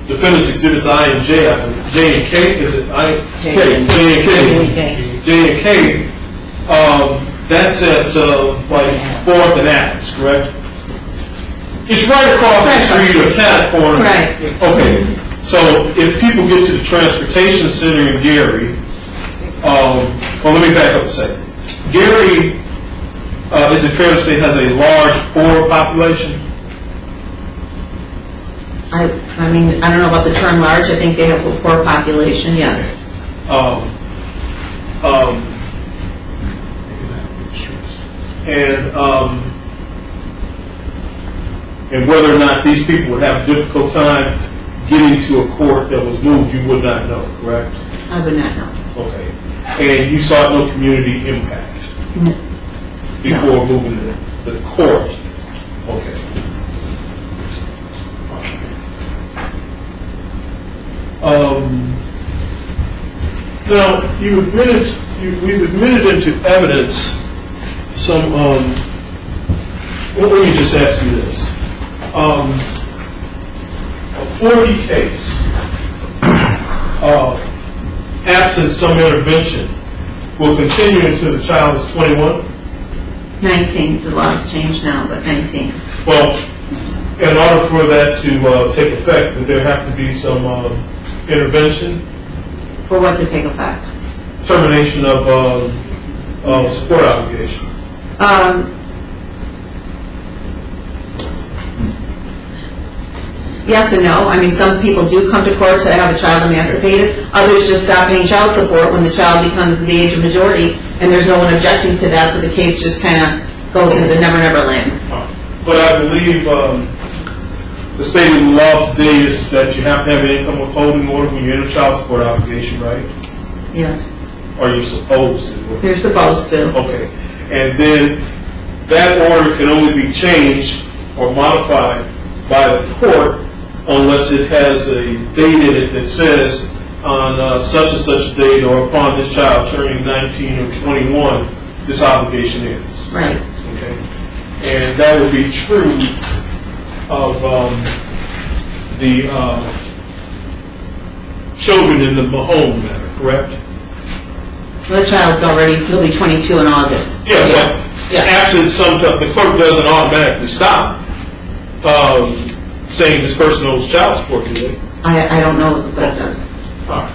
defendants exhibits I and J, J and K, is it I? J and K. That's at like 4th and Adams, correct? It's right across the street or cat corner.
Right.
Okay. So if people get to the transportation center in Gary, well, let me back up a second. Gary, is it fair to say, has a large poor population?
I mean, I don't know about the term large. I think they have a poor population, yes.
And whether or not these people would have a difficult time getting to a court that was moved, you would not know, correct?
I would not know.
Okay. And you sought no community impact before moving to the court? Okay. Now, we've admitted into evidence some, well, let me just ask you this. A 4D case absent some intervention, will continue until the child is 21?
19, the law's changed now, but 19.
Well, in order for that to take effect, would there have to be some intervention,
For what to take effect?
termination of support obligation?
Yes and no. I mean, some people do come to court to have a child emancipated. Others just stop paying child support when the child becomes the age of majority, and there's no one objecting to that, so the case just kind of goes into never, never land.
But I believe the statement of the law today is that you have to have an income withholding order when you're in a child support obligation, right?
Yes.
Or you're supposed to.
You're supposed to.
Okay. And then that order can only be changed or modified by the court unless it has a date in it that says on such and such a date or upon this child turning 19 or 21, this obligation ends.
Right.
Okay. And that would be true of the children in the Mahone matter, correct?
The child's already, he'll be 22 in August. So
Yeah,
yes.
but
Yes.
absent some, the clerk doesn't automatically stop saying this person owes child support, do they?
I don't know what the clerk does.
All right.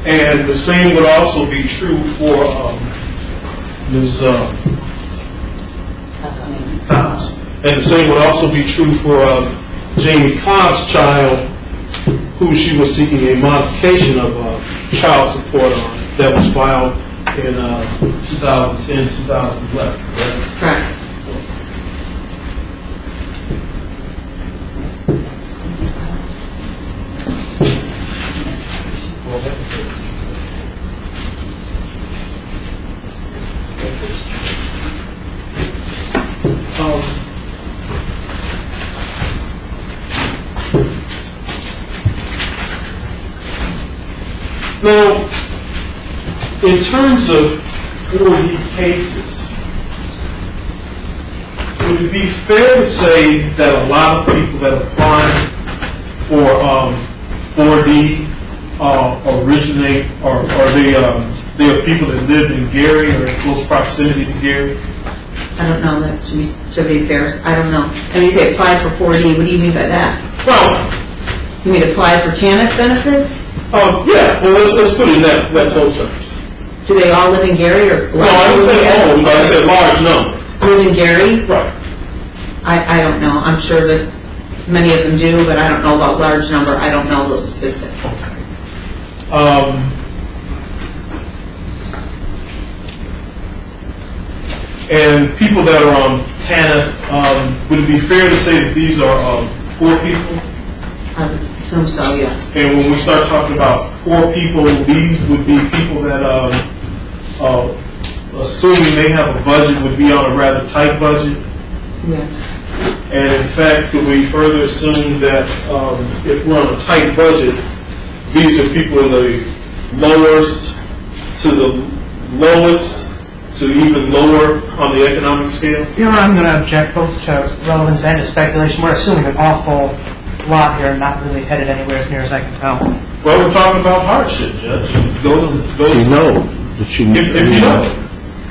And the same would also be true for Ms. Cobbs. And the same would also be true for Jamie Cobb's child, who she was seeking a modification of child support on, that was filed in 2010, 2011, correct?
Correct.
Now, in terms of 4D cases, would it be fair to say that a lot of people that apply for 4D originate, or they are people that live in Gary or in close proximity to Gary?
I don't know that, to be fair. I don't know. And you say apply for 4D, what do you mean by that?
Well,
You mean apply for TANF benefits?
yeah, well, let's put it in that close terms.
Do they all live in Gary or?
No, I didn't say all, but I said large number.
Live in Gary?
Right.
I don't know. I'm sure that many of them do, but I don't know about large number. I don't know those statistics.
And people that are on TANF, would it be fair to say that these are poor people?
I would assume so, yes.
And when we start talking about poor people, these would be people that, assuming they have a budget, would be on a rather tight budget.
Yes.
And in fact, could we further assume that if we're on a tight budget, these are people in the lowest to the lowest to even lower on the economic scale?
Your Honor, I'm going to object both to relevance and to speculation. We're assuming an awful lot here and not really headed anywhere as near as I can tell.
Well, we're talking about hardship, Judge.
You know.
If you know.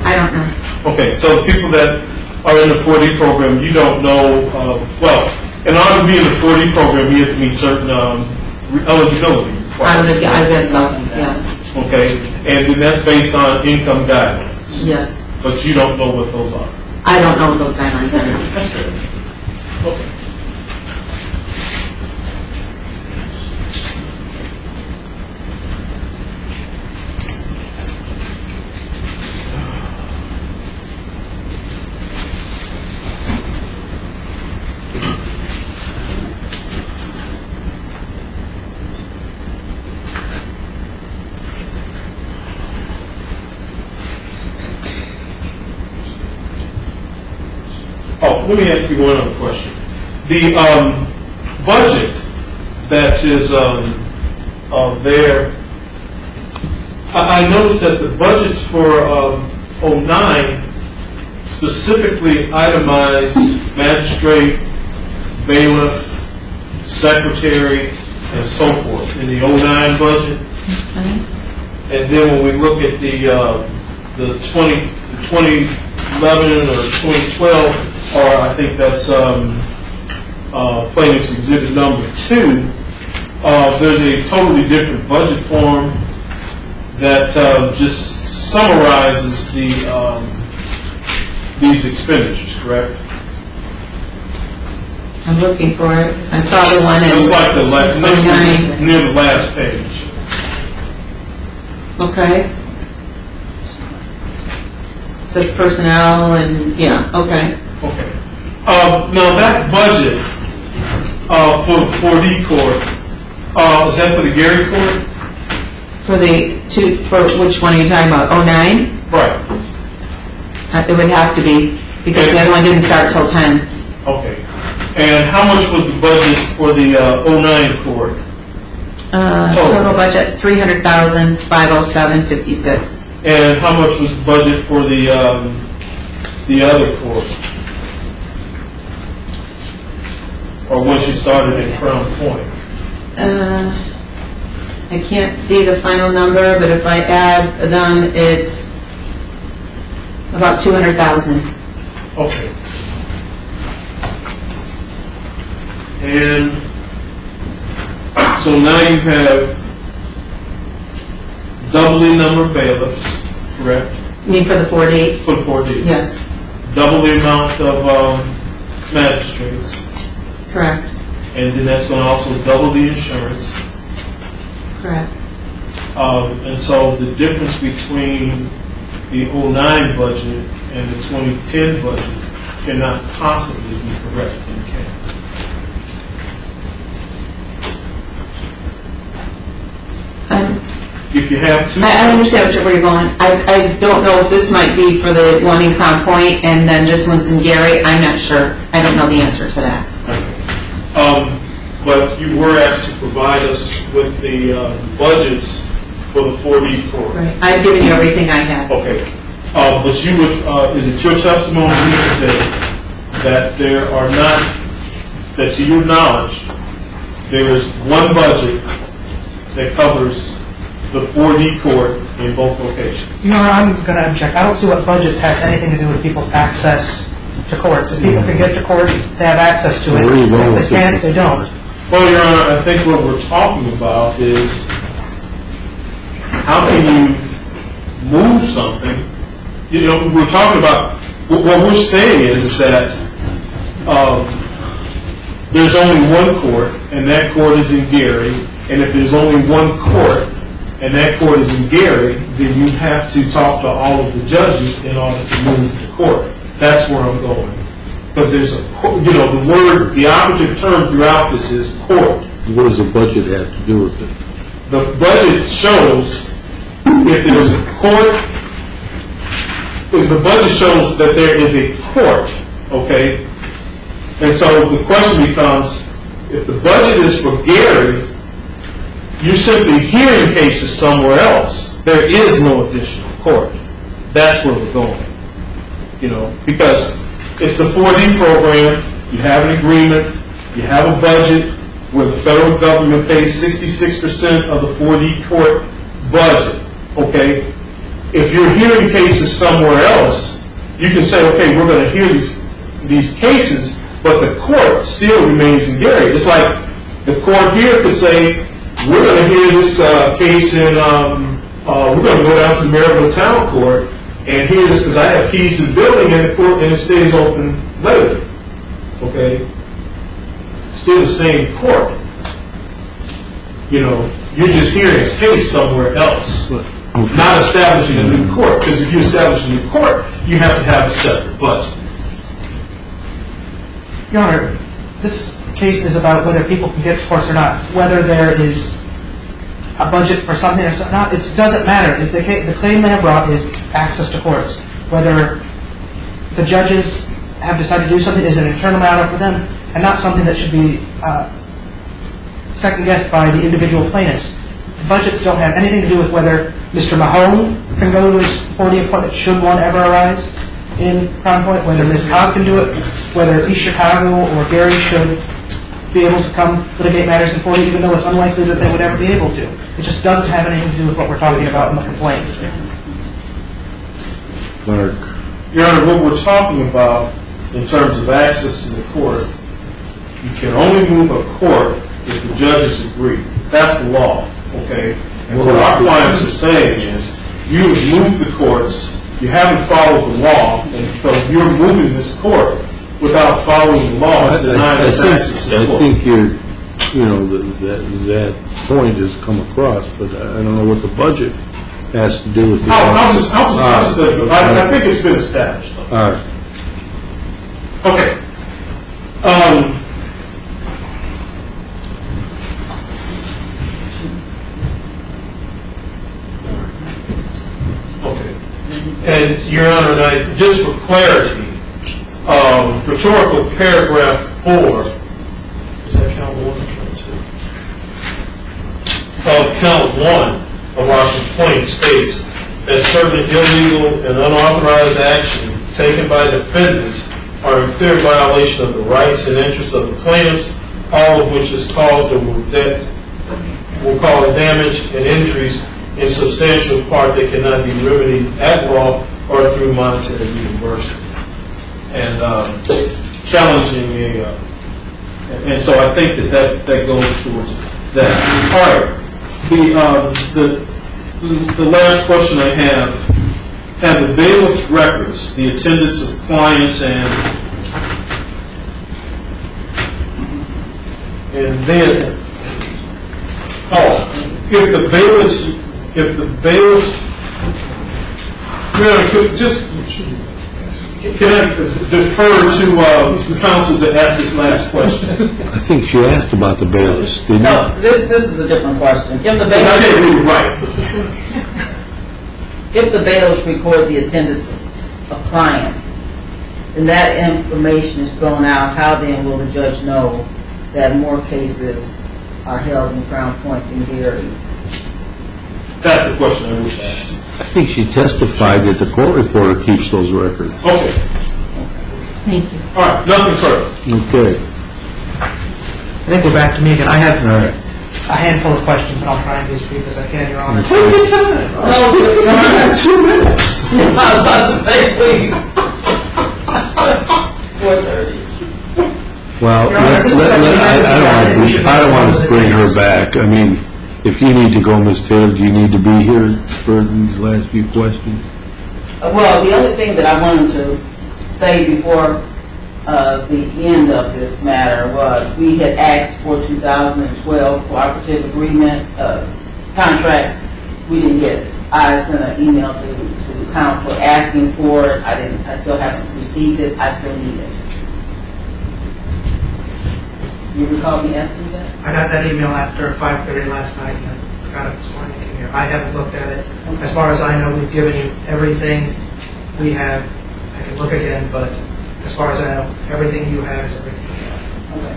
I don't know.
Okay, so the people that are in the 4D program, you don't know, well, in order to be in the 4D program, you have to meet certain eligibility requirements.
I guess so, yes.
Okay, and then that's based on income guidelines.
Yes.
But you don't know what those are.
I don't know what those guidelines are.
That's fair. Okay. Let me ask you one other question. The budget that is there, I noticed that the budgets for 09 specifically itemized magistrate, bailiff, secretary, and so forth in the '09 budget. And then when we look at the 2011 or 2012, or I think that's plaintiff's exhibit number 2, there's a totally different budget form that just summarizes these expenditures, correct?
I'm looking for it. I saw the one in...
It's like near the last page.
Okay. It says personnel and, yeah, okay.
Okay. Now that budget for the 4D court, is that for the Gary court?
For which one are you talking about? 09?
Right.
It would have to be, because the other one didn't start till 10.
Okay. And how much was the budget for the 09 court?
Total budget, $300,507.56.
And how much was the budget for the other court? Or once you started in Crown Point?
I can't see the final number, but if I add them, it's about $200,000.
Okay. And so now you have double the number of bailiffs, correct?
You mean for the 4D?
For the 4D.
Yes,
Double the amount of magistrates.
correct,
And then that's going to also double the insurance.
correct.
And so the difference between the 09 budget and the 2010 budget cannot possibly be correct. It can't. If you have two...
I understand where you're going. I don't know if this might be for the one in Crown Point and then this one's in Gary. I'm not sure. I don't know the answer to that.
But you were asked to provide us with the budgets for the 4D court.
Right. I've given you everything I have.
Okay. But you would, is it your testimony here today that there are not, that to your knowledge, there is one budget that covers the 4D court in both locations?
Your Honor, I'm going to object. I don't see what budgets has anything to do with people's access to courts. If people can get to court, they have access to it. If they can't, they don't.
Well, Your Honor, I think what we're talking about is how can you move something? You know, we're talking about, what we're saying is that there's only one court, and that court is in Gary, and if there's only one court, and that court is in Gary, then you have to talk to all of the judges in order to move the court. That's where I'm going. Because there's a, you know, the word, the operative term throughout this is court.
What does the budget have to do with it?
The budget shows if there's a court, if the budget shows that there is a court, okay? And so the question becomes, if the budget is for Gary, you're simply hearing cases somewhere else. There is no additional court. That's where we're going, you know, because it's the 4D program. You have an agreement. You have a budget where the federal government pays 66% of the 4D court budget, okay? If you're hearing cases somewhere else, you can say, okay, we're going to hear these cases, but the court still remains in Gary. It's like the court here could say, we're going to hear this case in, we're going to go down to the Maryville Town Court and hear this because I have keys to the building and the court, and it stays open later. Okay? Still the same court. You know, you're just hearing a case somewhere else, not establishing a new court. Because if you establish a new court, you have to have a separate budget.
Your Honor, this case is about whether people can get to courts or not. Whether there is a budget for something or not, it doesn't matter. The claim they have brought is access to courts. Whether the judges have decided to do something is an internal matter for them and not something that should be second-guessed by the individual plaintiffs. Budgets don't have anything to do with whether Mr. Mahone can go to his 40 appointment should one ever arise in Crown Point, whether Ms. Cobb can do it, whether East Chicago or Gary should be able to come litigate matters in 40, even though it's unlikely that they would ever be able to. It just doesn't have anything to do with what we're talking about in the complaint.
Mark.
Your Honor, what we're talking about in terms of access to the court, you can only move a court if the judges agree. That's the law, okay? And what our clients are saying is, you have moved the courts, you haven't followed the law, and so you're moving this court without following the law.
I think that point has come across, but I don't know what the budget has to do with the...
I think it's been established.
All right.
Okay. Okay. And, Your Honor, just for clarity, rhetorical paragraph 4, is that count 1 or count 2? Count 1 of our complaint states that certain illegal and unauthorized action taken by defendants are in clear violation of the rights and interests of the plaintiffs, all of which is caused or will cause damage and injuries in substantial part that cannot be remedied at law or through monetary reimbursement. And challenging and so I think that goes towards that. All right. The last question I have the bailiff's records, the attendance of clients, and then if the bailiffs can I defer to the counsel to ask this last question?
I think she asked about the bailiffs, didn't you?
No, this is a different question. If the bailiffs record the attendance of clients, and that information is thrown out, how then will the judge know that more cases are held in Crown Point than Gary?
That's the question I wish to ask.
I think she testified that the court reporter keeps those records.
Okay.
Thank you.
All right, nothing further.
Okay.
I think we're back to me again. I have a handful of questions, and I'll try and be as brief as I can, Your Honor.
Take your time.
No, Your Honor.
2 minutes.
I was about to say, please. 4:30.
Well,
Your Honor, this is such a mess.
I don't want to bring her back. I mean, if you need to go, Ms. Taylor, do you need to be here for these last few questions?
Well, the other thing that I wanted to say before the end of this matter was we had asked for 2012 cooperative agreement contracts. We didn't get it. I sent an email to the council asking for it. I still haven't received it. I still need it. You recall me asking that?
I got that email after 5:30 last night, and I got it this morning. I haven't looked at it. As far as I know, we've given you everything we have. I can look again, but as far as I know, everything you have is everything we have.
Okay.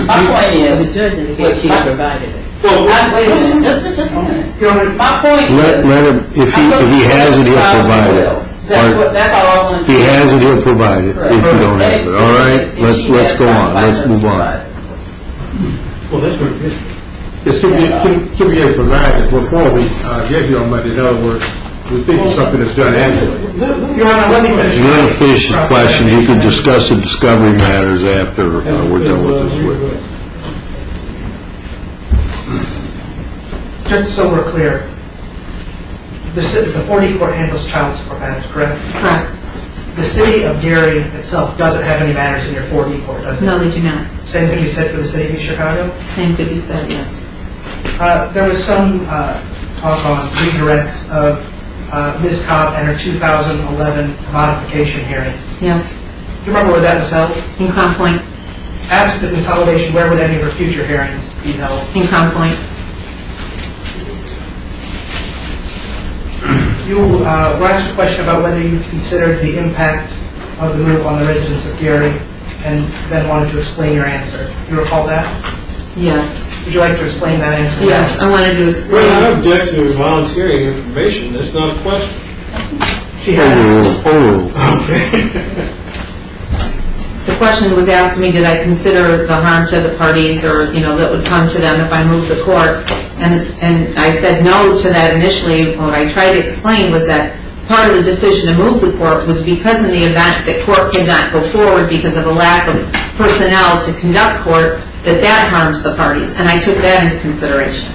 My point is,
The judge indicated she provided it.
wait a minute, just a minute.
Your Honor,
My point is,
Let him, if he has it, he'll provide it.
That's all I want
If
to
he
say.
has it, he'll provide it. If you don't have it, all right? Let's go on. Let's move on.
Well, that's very good. It's to be provided before we get here on Monday. In other words, we think it's something that's done annually.
Your Honor, let me finish.
If you want to finish the question, you can discuss the discovery matters after we're done with this witness.
Just so we're clear, the 4D court handles child support matters, correct?
Correct.
The city of Gary itself doesn't have any matters in your 4D court, does it?
No, they do not.
Same can be said for the city of Chicago?
Same could be said, yes.
There was some talk on redirect of Ms. Cobb and her 2011 modification hearing.
Yes.
Do you remember where that was held?
In Crown Point.
Absent the consolidation, where would any of her future hearings be held?
In Crown Point.
You were asked a question about whether you considered the impact of the move on the residents of Gary and then wanted to explain your answer. Do you recall that?
Yes.
Would you like to explain that answer?
Yes, I wanted to explain.
Well, I object to volunteering information. That's not a question.
She had.
the question was asked to me, did I consider the harm to the parties or, that would come to them if I moved the court? And I said no to that initially. What I tried to explain was that part of the decision to move the court was because in the event that court could not go forward because of a lack of personnel to conduct court, that harms the parties. And I took that into consideration.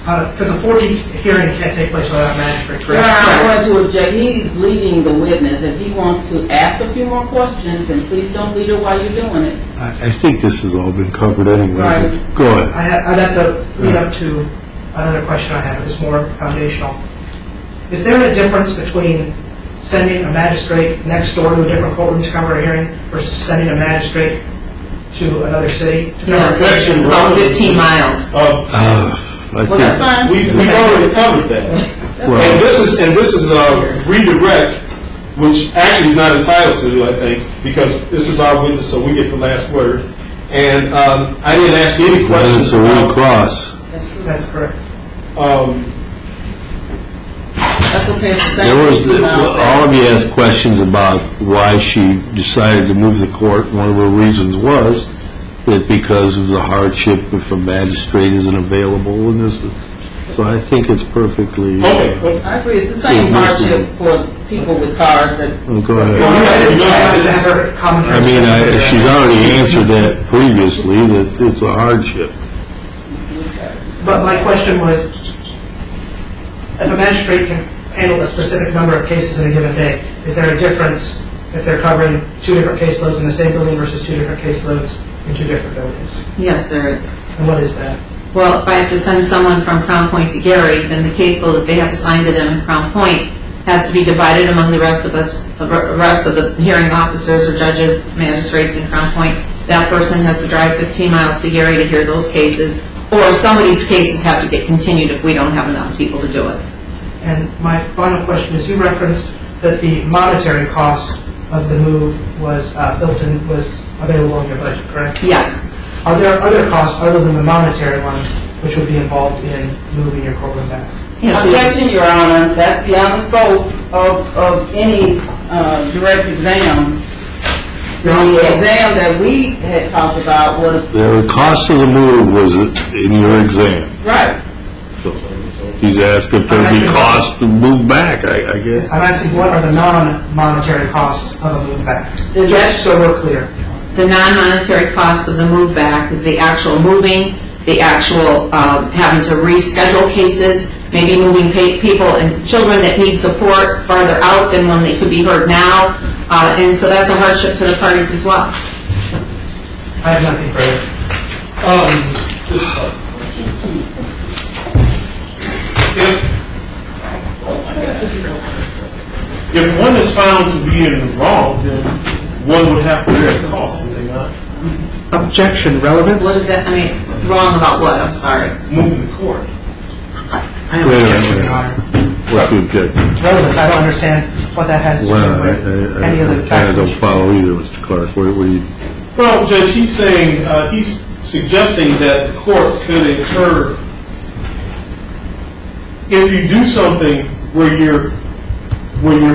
Because a 4D hearing can't take place without a magistrate, correct?
I want to object. He's leading the witness. If he wants to ask a few more questions, then please don't lead her while you're doing it.
I think this has all been covered anyway.
Right.
Go ahead.
That's a lead up to another question I have. It's more foundational. Is there a difference between sending a magistrate next door to a different courtroom to cover a hearing versus sending a magistrate to another city to cover a
Yes,
hearing?
it's about 15 miles.
Well, that's fine.
We've already covered that. And this is redirect, which actually is not entitled to, I think, because this is our witness, so we get the last word. And I didn't ask any questions.
It's a recross.
That's correct.
That's okay. It's the same
There was,
thing now.
all of you asked questions about why she decided to move the court. One of her reasons was that because of the hardship if a magistrate isn't available in this. So I think it's perfectly...
Okay.
I agree. It's the same hardship for people with cars that...
Oh, go ahead.
I
I mean, she's already answered that previously, that it's a hardship.
But my question was, if a magistrate can handle a specific number of cases in a given day, is there a difference if they're covering 2 different caseloads in the same building versus 2 different caseloads in 2 different buildings?
Yes, there is.
And what is that?
Well, if I have to send someone from Crown Point to Gary, then the caseload that they have assigned to them in Crown Point has to be divided among the rest of the hearing officers or judges, magistrates in Crown Point. That person has to drive 15 miles to Gary to hear those cases, or some of these cases have to get continued if we don't have enough people to do it.
And my final question is, you referenced that the monetary cost of the move was was available in your budget, correct?
Yes.
Are there other costs other than the monetary ones which would be involved in moving your courtroom back?
Yes,
Objection, Your Honor. That's beyond the scope of any direct exam. The exam that we had talked about was...
The cost of the move was in your exam.
Right.
So he's asked if there'd be cost to move back, I guess.
I'm asking, what are the non-monetary costs of a move back? Just so we're clear.
The non-monetary cost of the move back is the actual moving, the actual having to reschedule cases, maybe moving people and children that need support farther out than when they could be heard now. And so that's a hardship to the parties as well.
I have nothing further.
If one is found to be in the wrong, then one would have to bear the cost, would they not?
Objection, relevance?
What is that? I mean, wrong about what? I'm sorry.
Moving the court.
I have
Wait a
objection,
minute.
Your Honor.
What's the objection?
Relevance, I don't understand what that has to do
Well,
with any of the
I kind of don't
factors.
follow either, Mr. Clark. What do you...
Well, Judge, he's saying, he's suggesting that the court could incur, if you do something where you're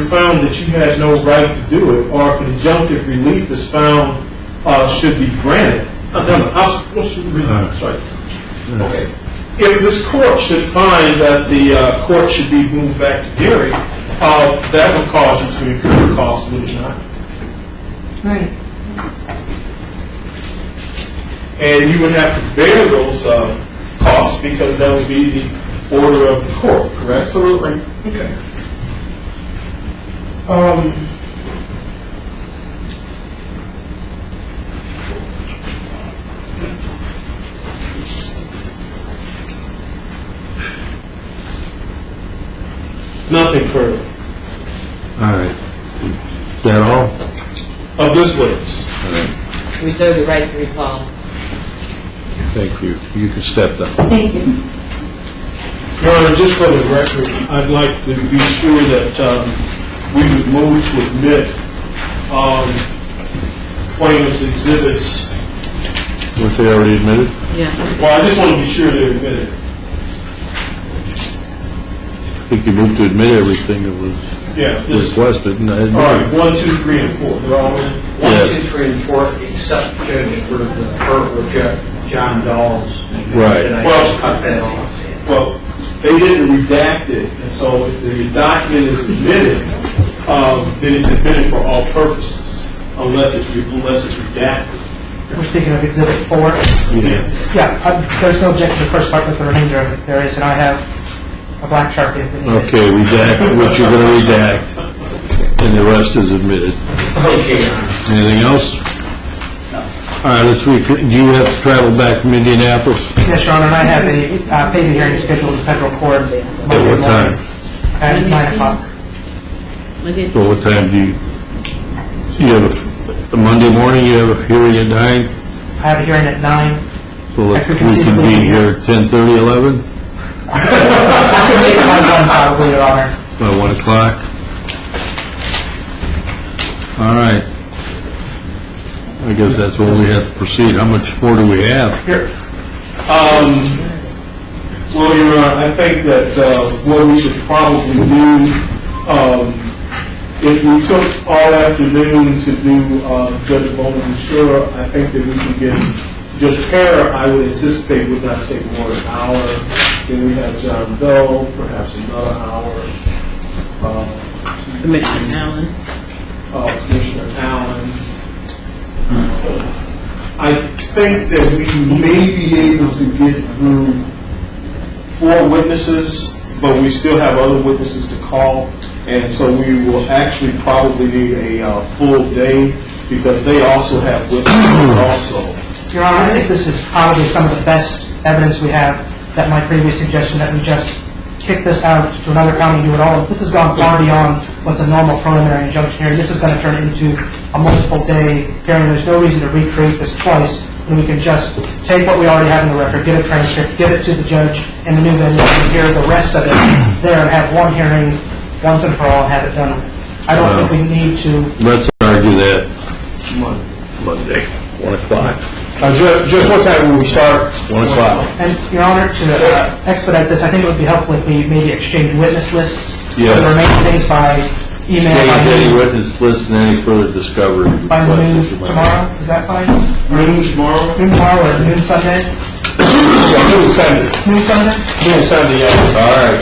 found that you had no right to do it, or if an injunctive relief is found should be granted. Sorry. Okay. If this court should find that the court should be moved back to Gary, that would cause you to incur costs, would it not?
Right.
And you would have to bear those costs because that would be the order of the court, correct?
Absolutely.
Okay. Nothing further.
All right. Is that all?
Of this witness.
All right.
Reserve the right to recall.
Thank you. You can step down.
Thank you.
Your Honor, just for the record, I'd like to be sure that we would move to admit plaintiff's exhibits.
Weren't they already admitted?
Yeah.
Well, I just want to be sure they're admitted.
think you moved to admit everything that was
Yeah, just, all
requested, and I admit
right,
it.
1, 2, 3, and 4, they're all in?
1, 2, 3, and 4, except Judge for the reject John Dahl's.
Right.
And I
Well,
just cut that off.
Well, they didn't redact it, and so if the document is admitted, then it's admitted for all purposes, unless it's redacted.
We're speaking of Exhibit 4.
Yeah.
Yeah, there's no objection to the first part, but the remainder of it there is, and I have a black Sharpie.
Okay, redact what you're going to redact, and the rest is admitted.
Okay, Your Honor.
Anything else? All right, let's do you have to travel back from Indianapolis?
Yes, Your Honor, and I have a payment hearing scheduled in federal court
At
Monday
what time?
morning at 9 o'clock.
So what time do you have a Monday morning, you have a hearing at 9?
I have a hearing at 9.
So
I could
we can
conceivably
be
be
here at 10:30, 11?
I could make it by 1 probably, Your Honor.
By 1 o'clock? All right. I guess that's when we have to proceed. How much more do we have?
Here,
Well, Your Honor, I think that what we should probably do, if we took all afternoon to do Judge Bonaventura, I think that we could get Judge Parra, I would anticipate would not take more than an hour. Then we have John Doe, perhaps another hour.
Commissioner Allen.
Commissioner Allen. I think that we may be able to get through 4 witnesses, but we still have other witnesses to call, and so we will actually probably need a full day because they also have witnesses also.
Your Honor, I think this is probably some of the best evidence we have that my previous suggestion that we just kick this out to another county and do it all. This has gone far beyond what's a normal preliminary injunction hearing. This is going to turn it into a multiple-day hearing. There's no reason to recreate this twice when we can just take what we already have in the record, get a transcript, give it to the judge in the new venue, and hear the rest of it there and have one hearing once and for all and have it done. I don't think we need to.
Let's argue that Monday, 1 o'clock.
Just what time will we start?
1 o'clock.
And, Your Honor, to expedite this, I think it would be helpful if we maybe exchange witness lists
Yeah.
for the remaining things by email,
Change any witness list and any further discovery.
by noon tomorrow. Is that fine?
Noon tomorrow?
Noon tomorrow or noon Sunday?
Yeah, noon Sunday.
Noon Sunday?
Noon Sunday, yeah.
All right.